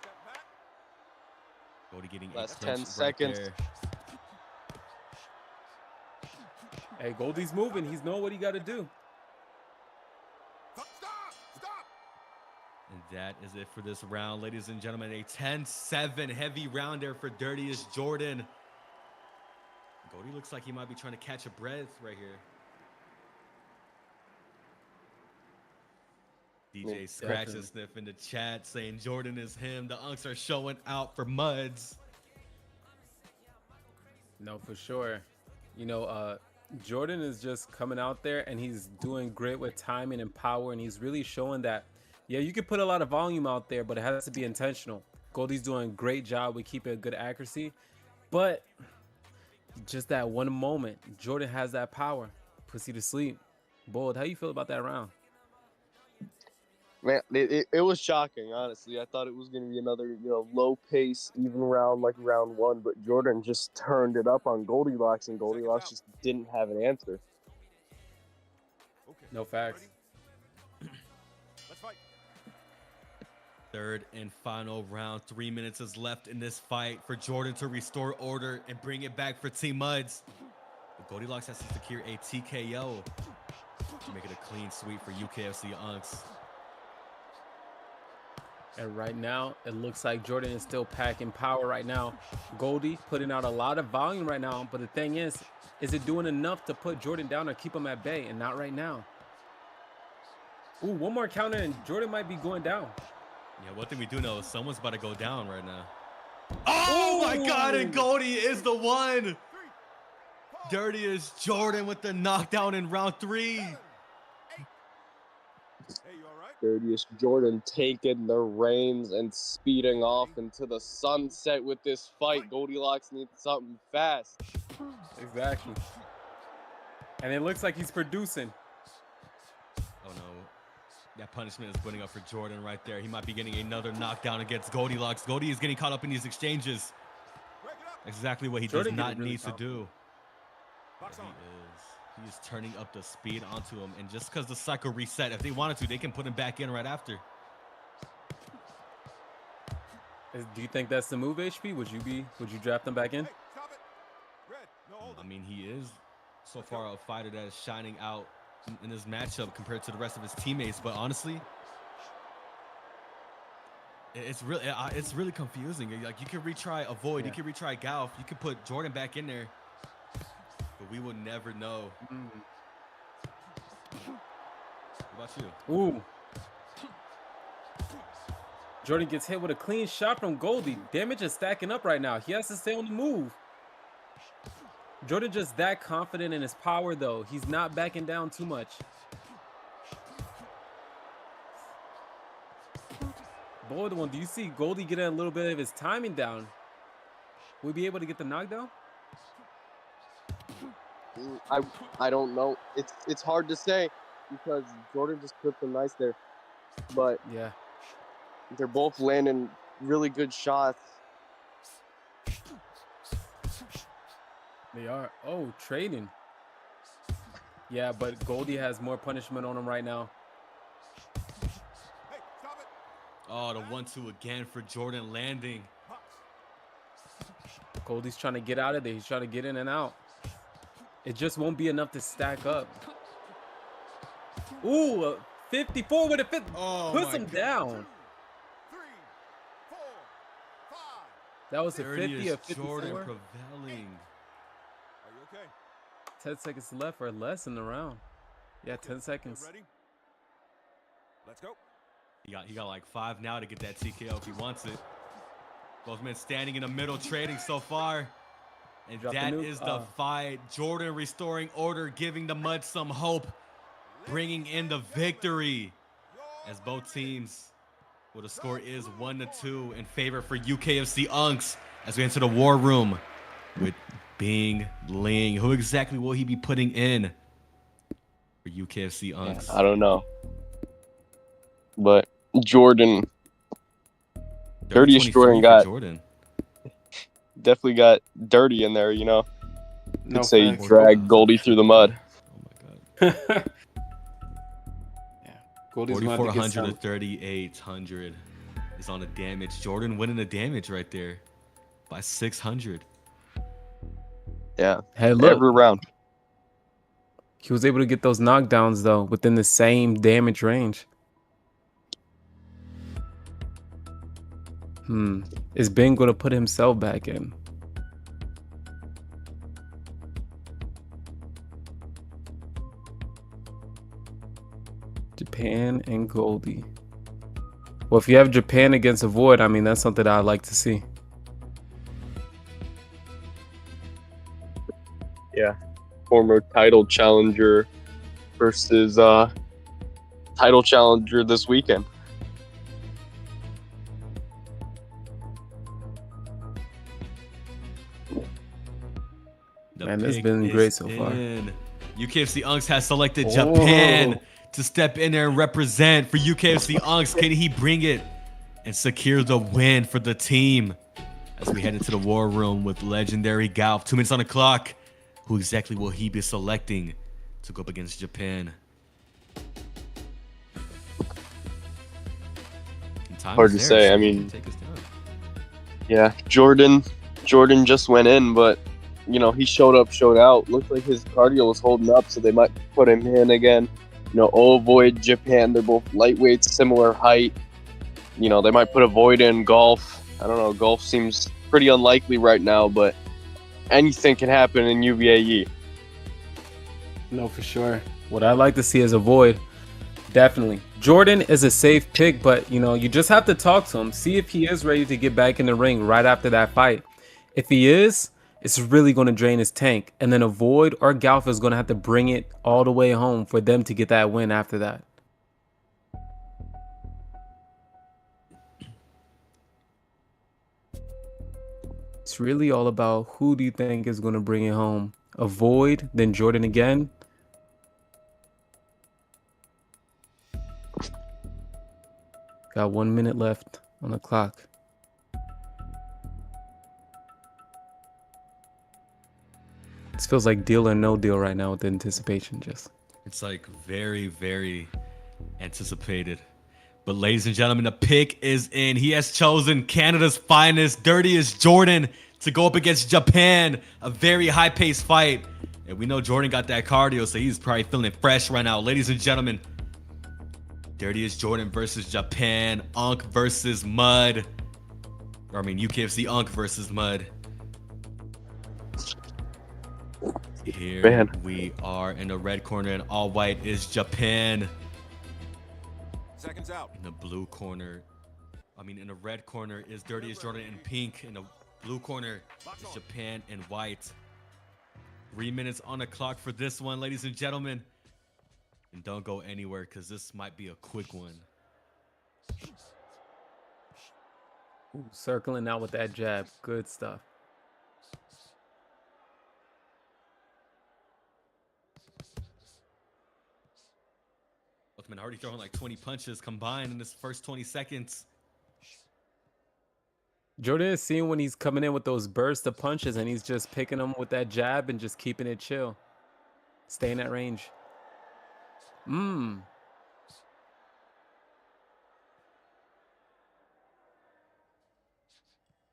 Goldie getting last 10 seconds. There. Hey, Goldie's moving. He's know what he got to do. Stop! And that is it for this round, ladies and gentlemen. A 10-7 heavy round there for Dirtiest Jordan. Goldie looks like he might be trying to catch a breath right here. DJ Scratch and Sniff in the chat saying Jordan is him. The unks are showing out for MUDS. No, for sure. You know, Jordan is just coming out there and he's doing great with timing and power, and he's really showing that, yeah, you can put a lot of volume out there, but it has to be intentional. Goldie's doing a great job with keeping a good accuracy, but just that one moment, Jordan has that power. Puts you to sleep. Bold, how you feel about that round? Man, it was shocking, honestly. I thought it was going to be another, low pace, even round like round one, but Jordan just turned it up on Goldilocks, and Goldilocks just didn't have an answer. No facts. Let's fight. Third and final round. 3 minutes is left in this fight for Jordan to restore order and bring it back for Team MUDS. But Goldilocks has to secure a TKO to make it a clean sweep for UKFC Unks. And right now, it looks like Jordan is still packing power right now. Goldie putting out a lot of volume right now. But the thing is it doing enough to put Jordan down or keep him at bay? And not right now. Ooh, one more counter and Jordan might be going down. Yeah, one thing we do know is someone's about to go down right now. Oh my God, and Goldie is the one. Dirtiest Jordan with the knockdown in round 3. Hey, you all right? Dirtiest Jordan taking the reins and speeding off into the sunset with this fight. Goldilocks needs something fast. Exactly. And it looks like he's producing. Oh no. That punishment is putting up for Jordan right there. He might be getting another knockdown against Goldilocks. Goldie is getting caught up in these exchanges. Exactly what he does not need to do. Yeah, he is turning up the speed onto him. And just because the cycle reset, if they wanted to, they can put him back in right after. Do you think that's the move, HP? Would you draft him back in? Hey, stop it. Red, no, hold I mean, he is so far a fighter that is shining out in this matchup compared to the rest of his teammates. But honestly, it's really confusing. Like, you can retry Avoid, you can retry Galf, you can put Jordan back in there, but we will never know. What about you? Ooh. Jordan gets hit with a clean shot from Goldie. Damage is stacking up right now. He has to stay on the move. Jordan just that confident in his power, though. He's not backing down too much. Boy, do you see Goldie getting a little bit of his timing down? Will we be able to get the knockdown? I don't know. It's hard to say because Jordan just clipped him nice there, but Yeah. they're both landing really good shots. They are. Oh, trading. Yeah, but Goldie has more punishment on him right now. Hey, stop it. Oh, the 1-2 again for Jordan landing. Goldie's trying to get out of there. He's trying to get in and out. It just won't be enough to stack up. Ooh, 54 with a 50. Oh, Puts my him God. down. 3, 4, 5. That was a 30 50 is or 54. Jordan prevailing. Are you okay? 10 seconds left or less in the round. Yeah, 10 seconds. Ready? Let's go. He got like 5 now to get that TKO if he wants it. Both men standing in the middle, trading so far. And Drop the that nuke. is the fight. Jordan restoring order, giving the MUDS some hope, bringing in the victory. As both teams, well, the score is 1-2 in favor for UKFC Unks. As we enter the war room with Bing Ling. Who exactly will he be putting in for UKFC Unks? I don't know, but Jordan, Dirtiest Jordan got Jordan. definitely got dirty in there. You know, No could say he offense. dragged Goldie through the mud. Oh my God. Yeah. Goldie's gonna have to get 4,400 to some. 3,800 is on the damage. Jordan winning the damage right there by 600. Yeah, Hey, look. every round. He was able to get those knockdowns, though, within the same damage range. Is Ben going to put himself back in? Japan and Goldie. Well, if you have Japan against Avoid, I mean, that's something I'd like to see. Yeah, former title challenger versus title challenger this weekend. The Man, this has pick been is great so far. in. UKFC Unks has selected Japan to step in there and represent for UKFC Unks. Can he bring it and secure the win for the team? As we head into the war room with legendary Galf. 2 minutes on the clock. Who exactly will he be selecting to go up against Japan? Hard to say. I mean, yeah, Jordan just went in, but you know, he showed up, showed out. Looked like his cardio was holding up, so they might put him in again. You know, Void, Japan, they're both lightweights, similar height. You know, they might put a Void in golf. I don't know. Golf seems pretty unlikely right now, but anything can happen in UBAE. No, for sure. What I'd like to see is a Void. Definitely. Jordan is a safe pick, but, you know, you just have to talk to him. See if he is ready to get back in the ring right after that fight. If he is, it's really going to drain his tank. And then a Void or Galf is going to have to bring it all the way home for them to get that win after that. It's really all about who do you think is going to bring it home? A Void, then Jordan again? Got 1 minute left on the clock. This feels like deal or no deal right now with the anticipation. It's like very, very anticipated. But ladies and gentlemen, the pick is in. He has chosen Canada's finest, Dirtiest Jordan to go up against Japan. A very high-paced fight. And we know Jordan got that cardio, so he's probably feeling fresh right now. Ladies and gentlemen, Dirtiest Jordan versus Japan. Unk versus Mud. Or I mean, UKFC Unk versus Mud. Here we are in the red corner, and all white is Japan. Seconds out. In the blue corner, in the red corner is Dirtiest Jordan in pink. In the blue corner is Japan in white. 3 minutes on the clock for this one, ladies and gentlemen. And don't go anywhere, because this might be a quick one. Ooh, circling out with that jab. Good stuff. Man, already throwing like 20 punches combined in this first 20 seconds. Jordan is seeing when he's coming in with those bursts of punches, and he's just picking them with that jab and just keeping it chill. Staying at range.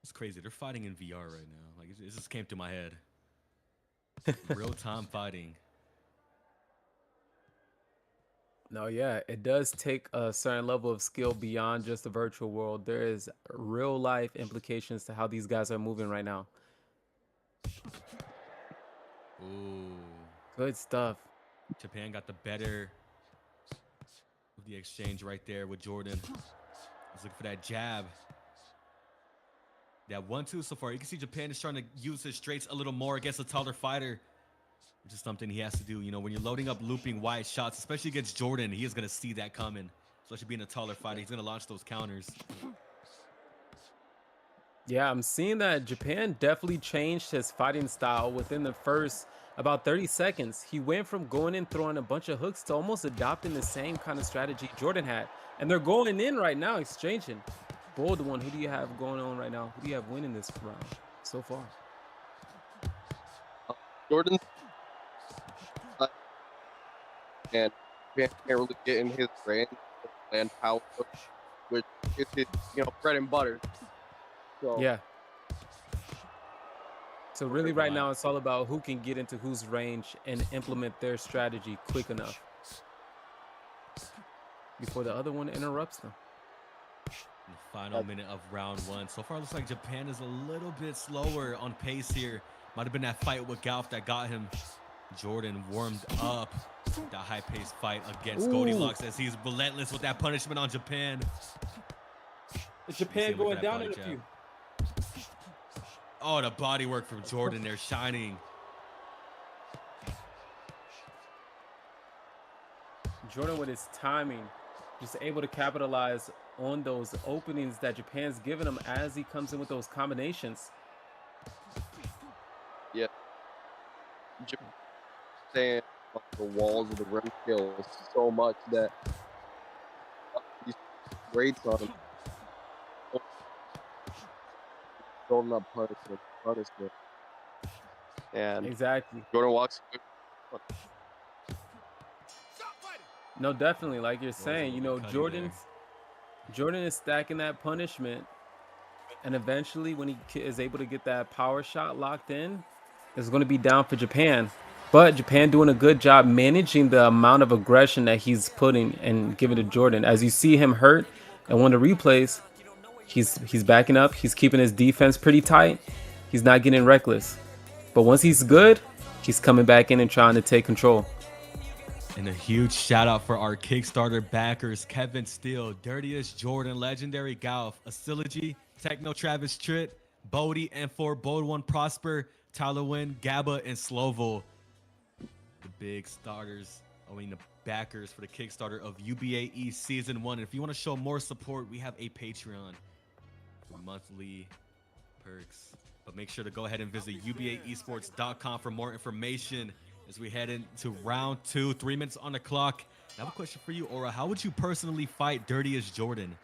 It's crazy. They're fighting in VR right now. Like, it just came to my head. Real-time fighting. No, yeah, it does take a certain level of skill beyond just the virtual world. There is real life implications to how these guys are moving right now. Ooh. Good stuff. Japan got the better of the exchange right there with Jordan. He's looking for that jab. That 1-2 so far. You can see Japan is trying to use his straights a little more against a taller fighter, which is something he has to do. You know, when you're loading up looping wide shots, especially against Jordan, he is going to see that coming. Especially being a taller fighter, he's going to launch those counters. Yeah, I'm seeing that Japan definitely changed his fighting style within the first about 30 seconds. He went from going in throwing a bunch of hooks to almost adopting the same kind of strategy Jordan had. And they're going in right now, exchanging. Bold one, who do you have going on right now? Who do you have winning this round so far? Jordan and can't really get in his range and power, which is his, bread and butter. So Yeah. So really right now it's all about who can get into whose range and implement their strategy quick enough before the other one interrupts them. The final minute of round one. So far, it looks like Japan is a little bit slower on pace here. Might have been that fight with Galf that got him. Jordan warmed up that high-paced fight against Goldilocks as he's relentless with that punishment on Japan. Is Japan going down in a few? Oh, the body work from Jordan there, shining. Jordan with his timing, just able to capitalize on those openings that Japan's giving him as he comes in with those combinations. Yeah. Japan staying on the walls of the rim kills so much that these rates on him. Throwing up punishment. And Exactly. Jordan walks. No, definitely. Like you're saying, Jordan is stacking that punishment. And eventually, when he is able to get that power shot locked in, it's going to be down for Japan. But Japan doing a good job managing the amount of aggression that he's putting and giving to Jordan. As you see him hurt and one of the replays, he's backing up. He's keeping his defense pretty tight. He's not getting reckless. But once he's good, he's coming back in and trying to take control. And a huge shout out for our Kickstarter backers: Kevin Steele, Dirtiest Jordan, Legendary Galf, Asilogy, Techno Travis Tritt, Bodie, and for Bode One Prosper, Tyler Wynn, Gabba, and Slovo. The big starters, the backers for the Kickstarter of UBAE Season 1. And if you want to show more support, we have a Patreon for monthly perks. But make sure to go ahead and visit UBAesports.com for more information as we head into round 2, 3 minutes on the clock. I have a question for you, Aura. How would you personally fight Dirtiest Jordan?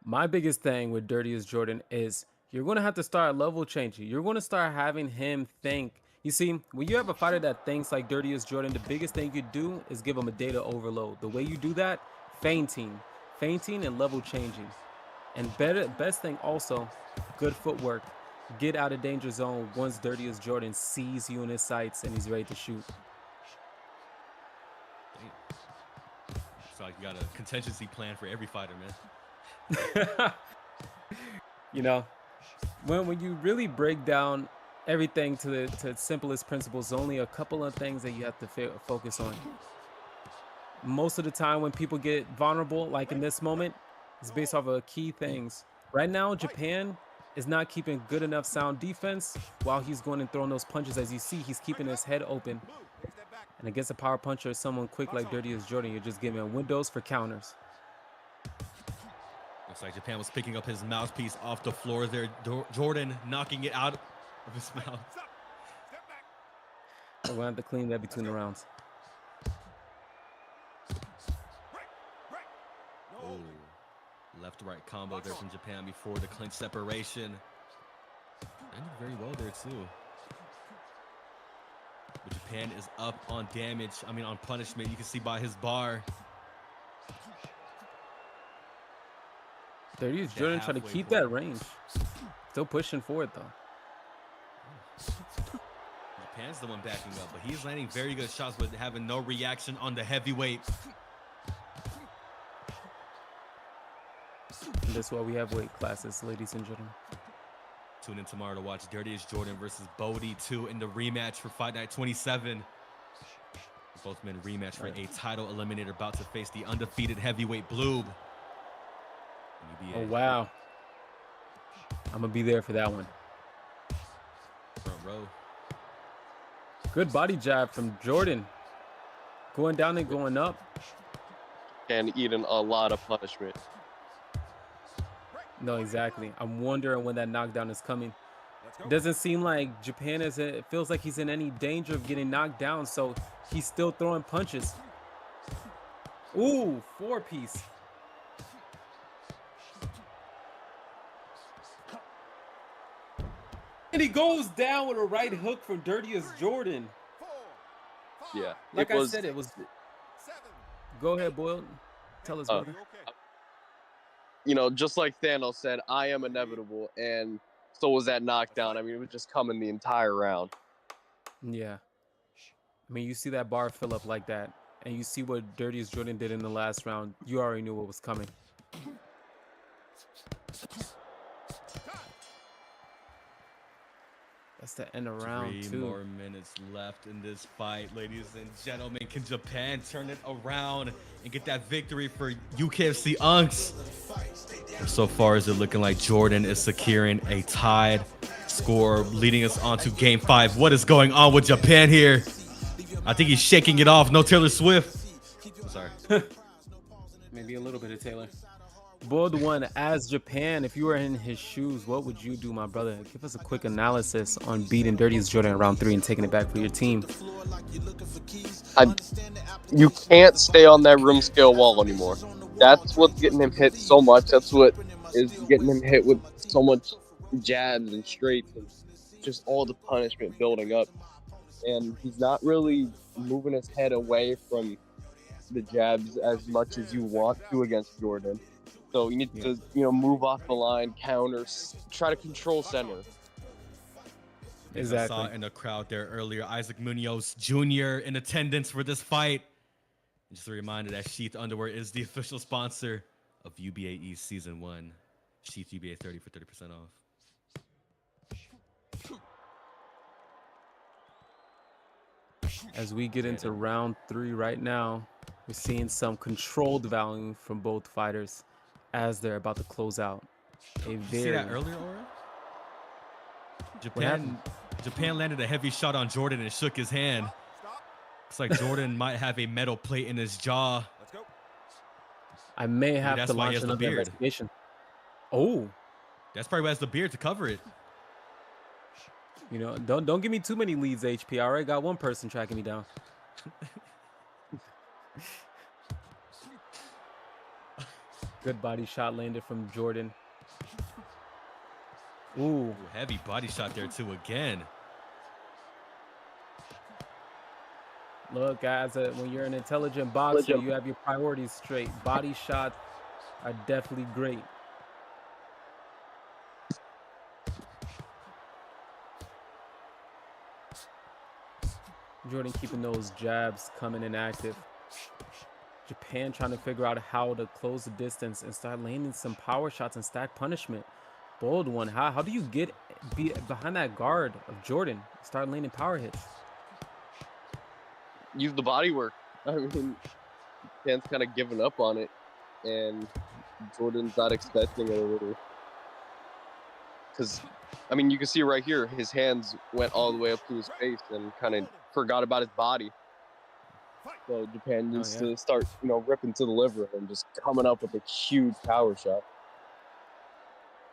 My biggest thing with Dirtiest Jordan is you're going to have to start level changing. You're going to start having him think. You see, when you have a fighter that thinks like Dirtiest Jordan, the biggest thing you do is give him a data overload. The way you do that, feinting and level changing. And best thing also, good footwork. Get out of danger zone once Dirtiest Jordan sees you in his sights and he's ready to shoot. It's like you got a contingency plan for every fighter, man. When you really break down everything to its simplest principles, only a couple of things that you have to focus on. Most of the time when people get vulnerable, like in this moment, it's based off of key things. Right now, Japan is not keeping good enough sound defense while he's going and throwing those punches. As you see, he's keeping his head open. And against a power puncher, someone quick like Dirtiest Jordan, you're just giving him windows for counters. Looks like Japan was picking up his mouthpiece off the floor there. Jordan knocking it out of his mouth. We're going to have to clean that between the rounds. Left-to-right combo there from Japan before the clinch separation. Ended very well there too. But Japan is up on damage. I mean, on punishment. You can see by his bar. Dirty Jordan trying to keep that range. Still pushing forward though. Japan's the one backing up, but he's landing very good shots, but having no reaction on the heavyweight. That's why we have weight classes, ladies and gentlemen. Tune in tomorrow to watch Dirtiest Jordan versus Bodie 2 in the rematch for Fight Night 27. Both men rematch for a title eliminator, about to face the undefeated heavyweight Bloob. Oh, wow. I'm going to be there for that one. Front row. Good body jab from Jordan. Going down and going up. And eating a lot of punishment. No, exactly. I'm wondering when that knockdown is coming. It doesn't seem like Japan is in, it feels like he's in any danger of getting knocked down, so he's still throwing punches. Ooh, 4-piece. And he goes down with a right hook from Dirtiest Jordan. Yeah. Like I said, it was... Go ahead, Boyle. Tell us, brother. You know, just like Thanos said, I am inevitable, and so was that knockdown. I mean, it was just coming the entire round. Yeah. I mean, you see that bar fill up like that, and you see what Dirtiest Jordan did in the last round. You already knew what was coming. That's the end of round 2. 3 more minutes left in this fight, ladies and gentlemen. Can Japan turn it around and get that victory for UKFC Unks? So far, is it looking like Jordan is securing a tied score, leading us on to Game 5. What is going on with Japan here? I think he's shaking it off. No Taylor Swift. I'm sorry. Maybe a little bit of Taylor. Bold one, as Japan, if you were in his shoes, what would you do, my brother? Give us a quick analysis on beating Dirtiest Jordan in round 3 and taking it back for your team. You can't stay on that room scale wall anymore. That's what's getting him hit so much. That's what is getting him hit with so much jabs and straights and just all the punishment building up. And he's not really moving his head away from the jabs as much as you want to against Jordan. So you need to, move off the line, counter, try to control center. Exactly. I saw in the crowd there earlier, Isaac Munoz Jr. in attendance for this fight. Just a reminder that Sheath Underwear is the official sponsor of UBAE Season 1. Sheath UBA 30 for 30% off. As we get into round 3 right now, we're seeing some controlled value from both fighters as they're about to close out. You see that earlier, Aura? Japan landed a heavy shot on Jordan and shook his hand. Looks like Jordan might have a metal plate in his jaw. I may have to launch another investigation. Oh, that's probably why he has the beard to cover it. Don't give me too many leads, HP. I already got one person tracking me down. Good body shot landed from Jordan. Ooh, heavy body shot there too again. Look, guys, when you're an intelligent boxer, you have your priorities straight. Body shots are definitely great. Jordan keeping those jabs coming in active. Japan trying to figure out how to close the distance and start landing some power shots and stack punishment. Bold one. How do you be behind that guard of Jordan? Start landing power hits. Use the body work. I mean, Japan's kind of given up on it, and Jordan's not expecting it a little. Because, I mean, you can see right here, his hands went all the way up to his face and kind of forgot about his body. So Japan needs to start, ripping to the liver and just coming up with a huge power shot.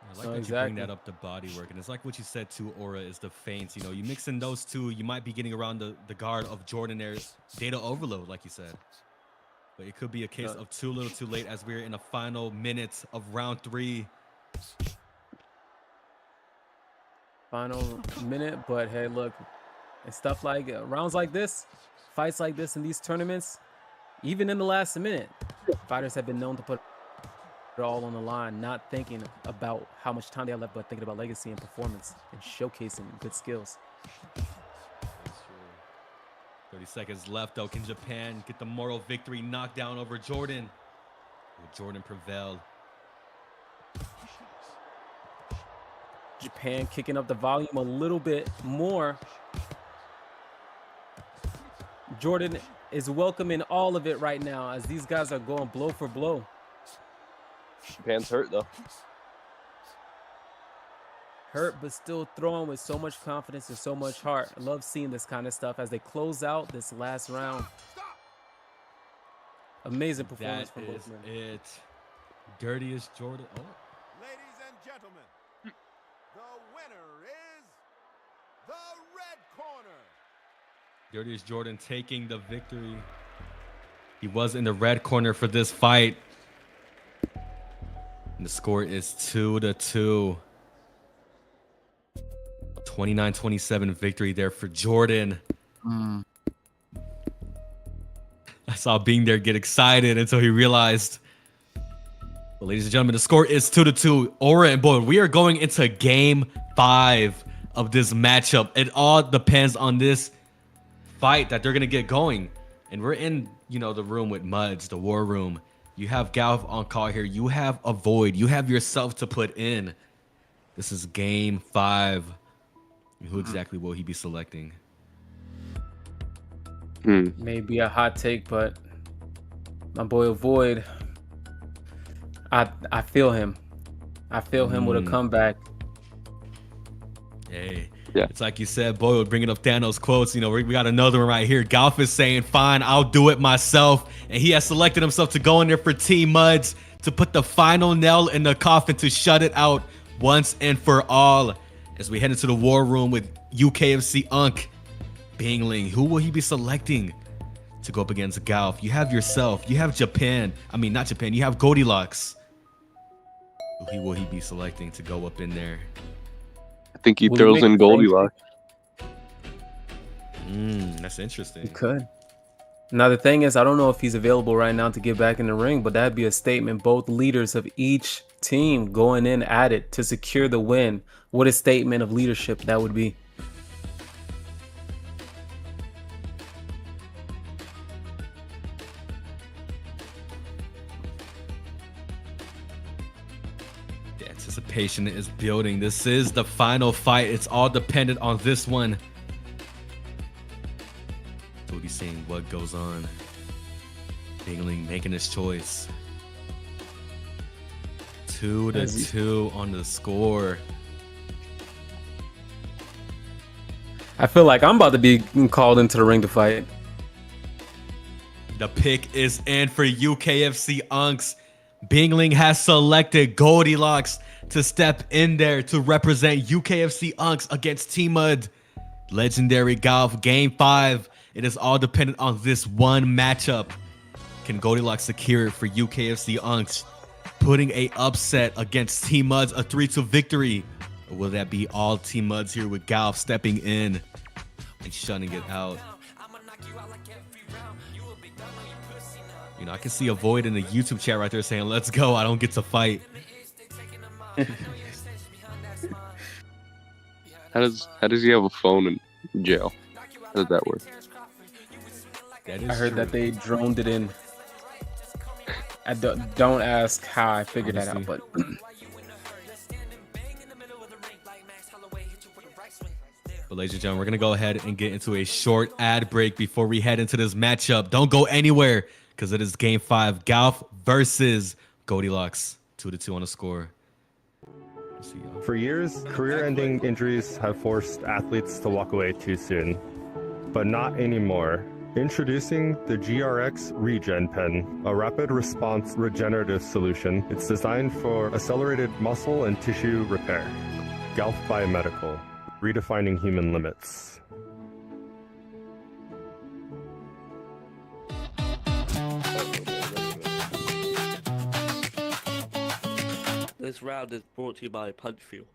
I like that you bring that up to body work. And it's like what you said too, Aura, is the feints. You mix in those two, you might be getting around the guard of Jordan there. Data overload, like you said. But it could be a case of too little too late as we're in the final minutes of round 3. Final minute, but hey, look, and stuff like rounds like this, fights like this in these tournaments, even in the last minute, fighters have been known to put it all on the line, not thinking about how much time they have left, but thinking about legacy and performance and showcasing good skills. 30 seconds left, though. Can Japan get the moral victory knockdown over Jordan? Will Jordan prevail? Japan kicking up the volume a little bit more. Jordan is welcoming all of it right now as these guys are going blow for blow. Japan's hurt, though. Hurt, but still throwing with so much confidence and so much heart. I love seeing this kind of stuff as they close out this last round. Amazing performance from both men. It. Dirtiest Jordan. Oh. Ladies and gentlemen, the winner is the red corner. Dirtiest Jordan taking the victory. He was in the red corner for this fight. And the score is 2-2. 29-27 victory there for Jordan. I saw Being there get excited until he realized. Well, ladies and gentlemen, the score is 2-2. Aura and Boyd, we are going into game 5 of this matchup. It all depends on this fight that they're going to get going. And we're in, the room with MUDS, the war room. You have Galv on call here. You have a Void. You have yourself to put in. This is game 5. Who exactly will he be selecting? Maybe a hot take, but my boy Void, I feel him. I feel him with a comeback. Hey, yeah. It's like you said, Boyd, bringing up Thanos quotes. We got another one right here. Golf is saying, fine, I'll do it myself. And he has selected himself to go in there for Team MUDS to put the final nail in the coffin to shut it out once and for all. As we head into the war room with UKFC Unk Bingling, who will he be selecting to go up against Golf? You have yourself. You have Japan. I mean, not Japan. You have Goldilocks. Who will he be selecting to go up in there? I think he throws in Goldilocks. That's interesting. He could. Now, the thing is, I don't know if he's available right now to get back in the ring, but that'd be a statement. Both leaders of each team going in at it to secure the win. What a statement of leadership that would be. The anticipation is building. This is the final fight. It's all dependent on this one. So we'll be seeing what goes on. Bingling making his choice. 2-2 on the score. I feel like I'm about to be called into the ring to fight. The pick is in for UKFC Unks. Bingling has selected Goldilocks to step in there to represent UKFC Unks against Team MUD. Legendary Golf Game 5. It is all dependent on this one matchup. Can Goldilocks secure it for UKFC Unks, putting a upset against Team MUDS, a 3-2 victory? Or will that be all Team MUDS here with Golf stepping in and shutting it out? I can see a Void in the YouTube chat right there saying, let's go, I don't get to fight. How does he have a phone in jail? How does that work? I heard that they droned it in. I don't ask how I figured that out, but ladies and gentlemen, we're going to go ahead and get into a short ad break before we head into this matchup. Don't go anywhere because it is Game 5. Golf versus Goldilocks. 2-2 on the score. For years, career-ending injuries have forced athletes to walk away too soon. But not anymore. Introducing the GRX Regen Pen, a rapid response regenerative solution. It's designed for accelerated muscle and tissue repair. Golf Biomedical, redefining human limits. This round is brought to you by Punch Fuel.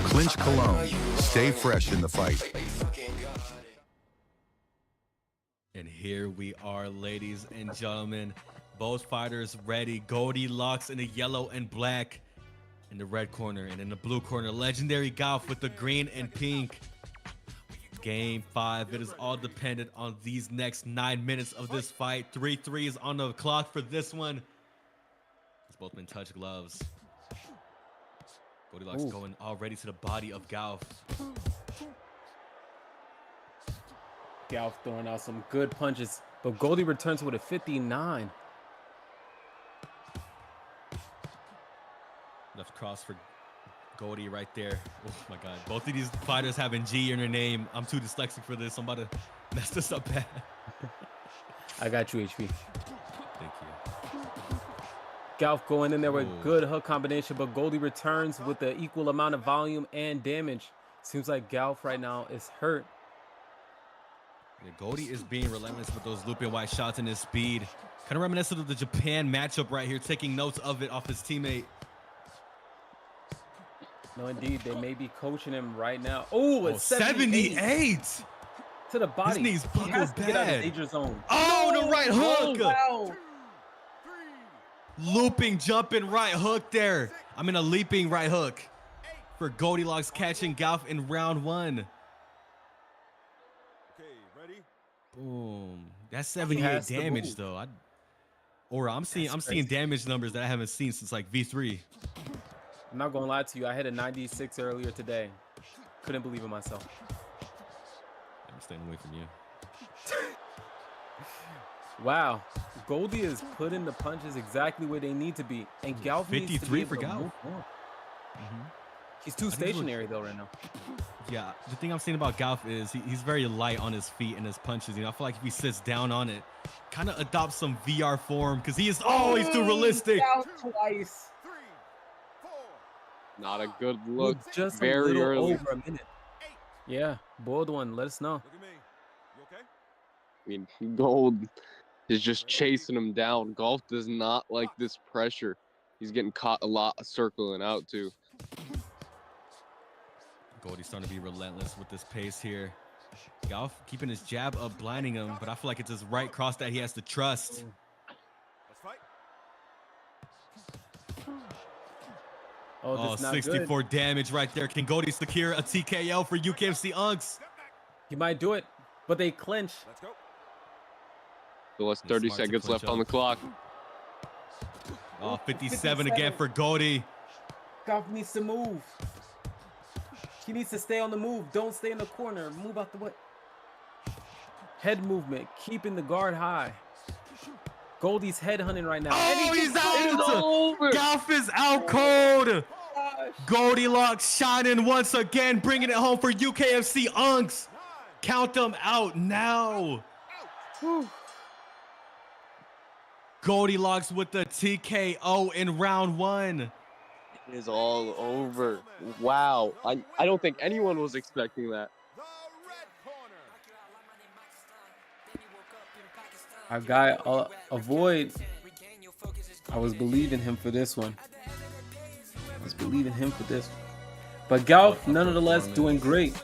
Clinch Cologne. Stay fresh in the fight. And here we are, ladies and gentlemen. Both fighters ready. Goldilocks in the yellow and black in the red corner. And in the blue corner, legendary Golf with the green and pink. Game 5. It is all dependent on these next 9 minutes of this fight. 3-3 is on the clock for this one. It's both been touch gloves. Goldilocks going already to the body of Golf. Golf throwing out some good punches, but Goldie returns with a 59. Left cross for Goldie right there. Oh my God. Both of these fighters have a G in their name. I'm too dyslexic for this. I'm about to mess this up bad. I got you, HP. Thank you. Golf going in there with good hook combination, but Goldie returns with the equal amount of volume and damage. Seems like Golf right now is hurt. Yeah, Goldie is being relentless with those looping wide shots and his speed. Kind of reminiscent of the Japan matchup right here, taking notes of it off his teammate. No, indeed, they may be coaching him right now. Oh, it's 78 to the body. His knee's buckled Get out of bad. danger zone. Oh, the right hook. Wow. Looping, jumping right hook there. I mean, a leaping right hook for Goldilocks catching Golf in round 1. Okay, ready? Boom. That's 78 damage though. I'm seeing damage numbers that I haven't seen since like V3. I'm not gonna lie to you. I hit a 96 earlier today. Couldn't believe it myself. I'm staying away from you. Wow, Goldie is putting the punches exactly where they need to be, and Golf needs to be able to move more. He's too stationary though right now. Yeah, the thing I'm seeing about Golf is he's very light on his feet and his punches. You know, I feel like if he sits down on it, kind of adopts some VR form because he is always too realistic. Twice. Not a good look. Just very early. over a minute. Yeah, bold one. Let us know. Look at me. You okay? I mean, Gold is just chasing him down. Golf does not like this pressure. He's getting caught a lot circling out too. Goldie's starting to be relentless with this pace here. Golf keeping his jab up, blinding him, but I feel like it's his right cross that he has to trust. Let's fight. Oh, 64 damage right there. Can Goldie secure a TKO for UKMC Unks? He might do it, but they clinch. Let's go. So less 30 seconds left on the clock. Oh, 57 again for Goldie. Golf needs to move. He needs to stay on the move. Don't stay in the corner. Move out the way. Head movement, keeping the guard high. Goldie's head hunting right now. Oh, he's out! Golf is out cold. Goldilocks shining once again, bringing it home for UKFC Unks. Count them out now. Goldilocks with the TKO in round 1. It is all over. Wow. I don't think anyone was expecting that. Our guy, Avoid. I was believing him for this one. But Golf, nonetheless, doing great.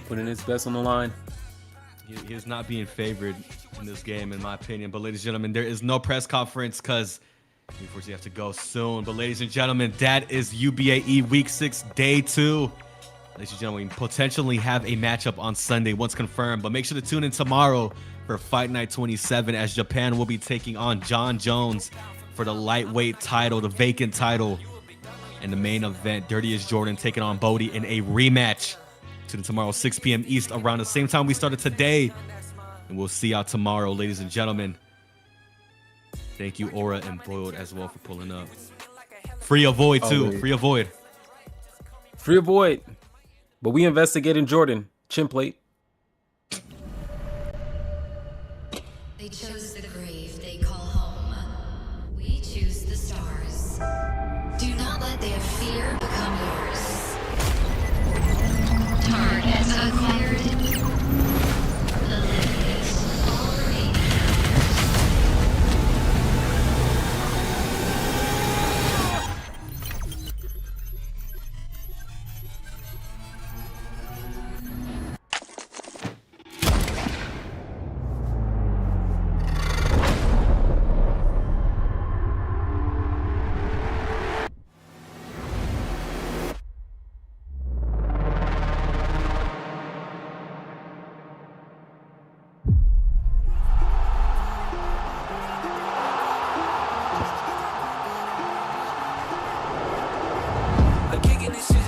Putting his best on the line. He is not being favored in this game, in my opinion. But ladies and gentlemen, there is no press conference because we unfortunately have to go soon. But ladies and gentlemen, that is UBAE Week 6, Day 2. Ladies and gentlemen, we potentially have a matchup on Sunday once confirmed. But make sure to tune in tomorrow for Fight Night 27 as Japan will be taking on John Jones for the lightweight title, the vacant title. And the main event, Dirtiest Jordan taking on Bodie in a rematch. Tune in tomorrow, 6 p.m. East, around the same time we started today. And we'll see y'all tomorrow, ladies and gentlemen. Thank you, Aura and Boyd, as well, for pulling up. Free Avoid, too. Free Avoid. Free Avoid. But we investigating Jordan. Chin plate. They chose the grave they call home.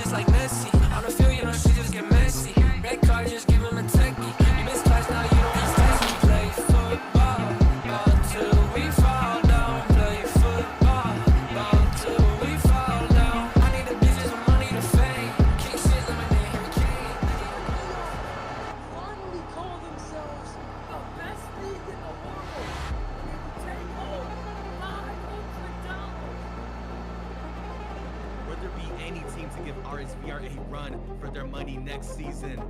just like Messi. On the field, you know, she just get messy. Red card, just give him a techie. You miss twice, now you don't miss techie. Play football, ball till we fall down. Play football, ball till we fall down. I need the bitches with money to fame. King shit, lemonade, hurricane. Finally call themselves the best league in the world. And they will take home $500. Will there be any team to give RSVR a run for their money next season?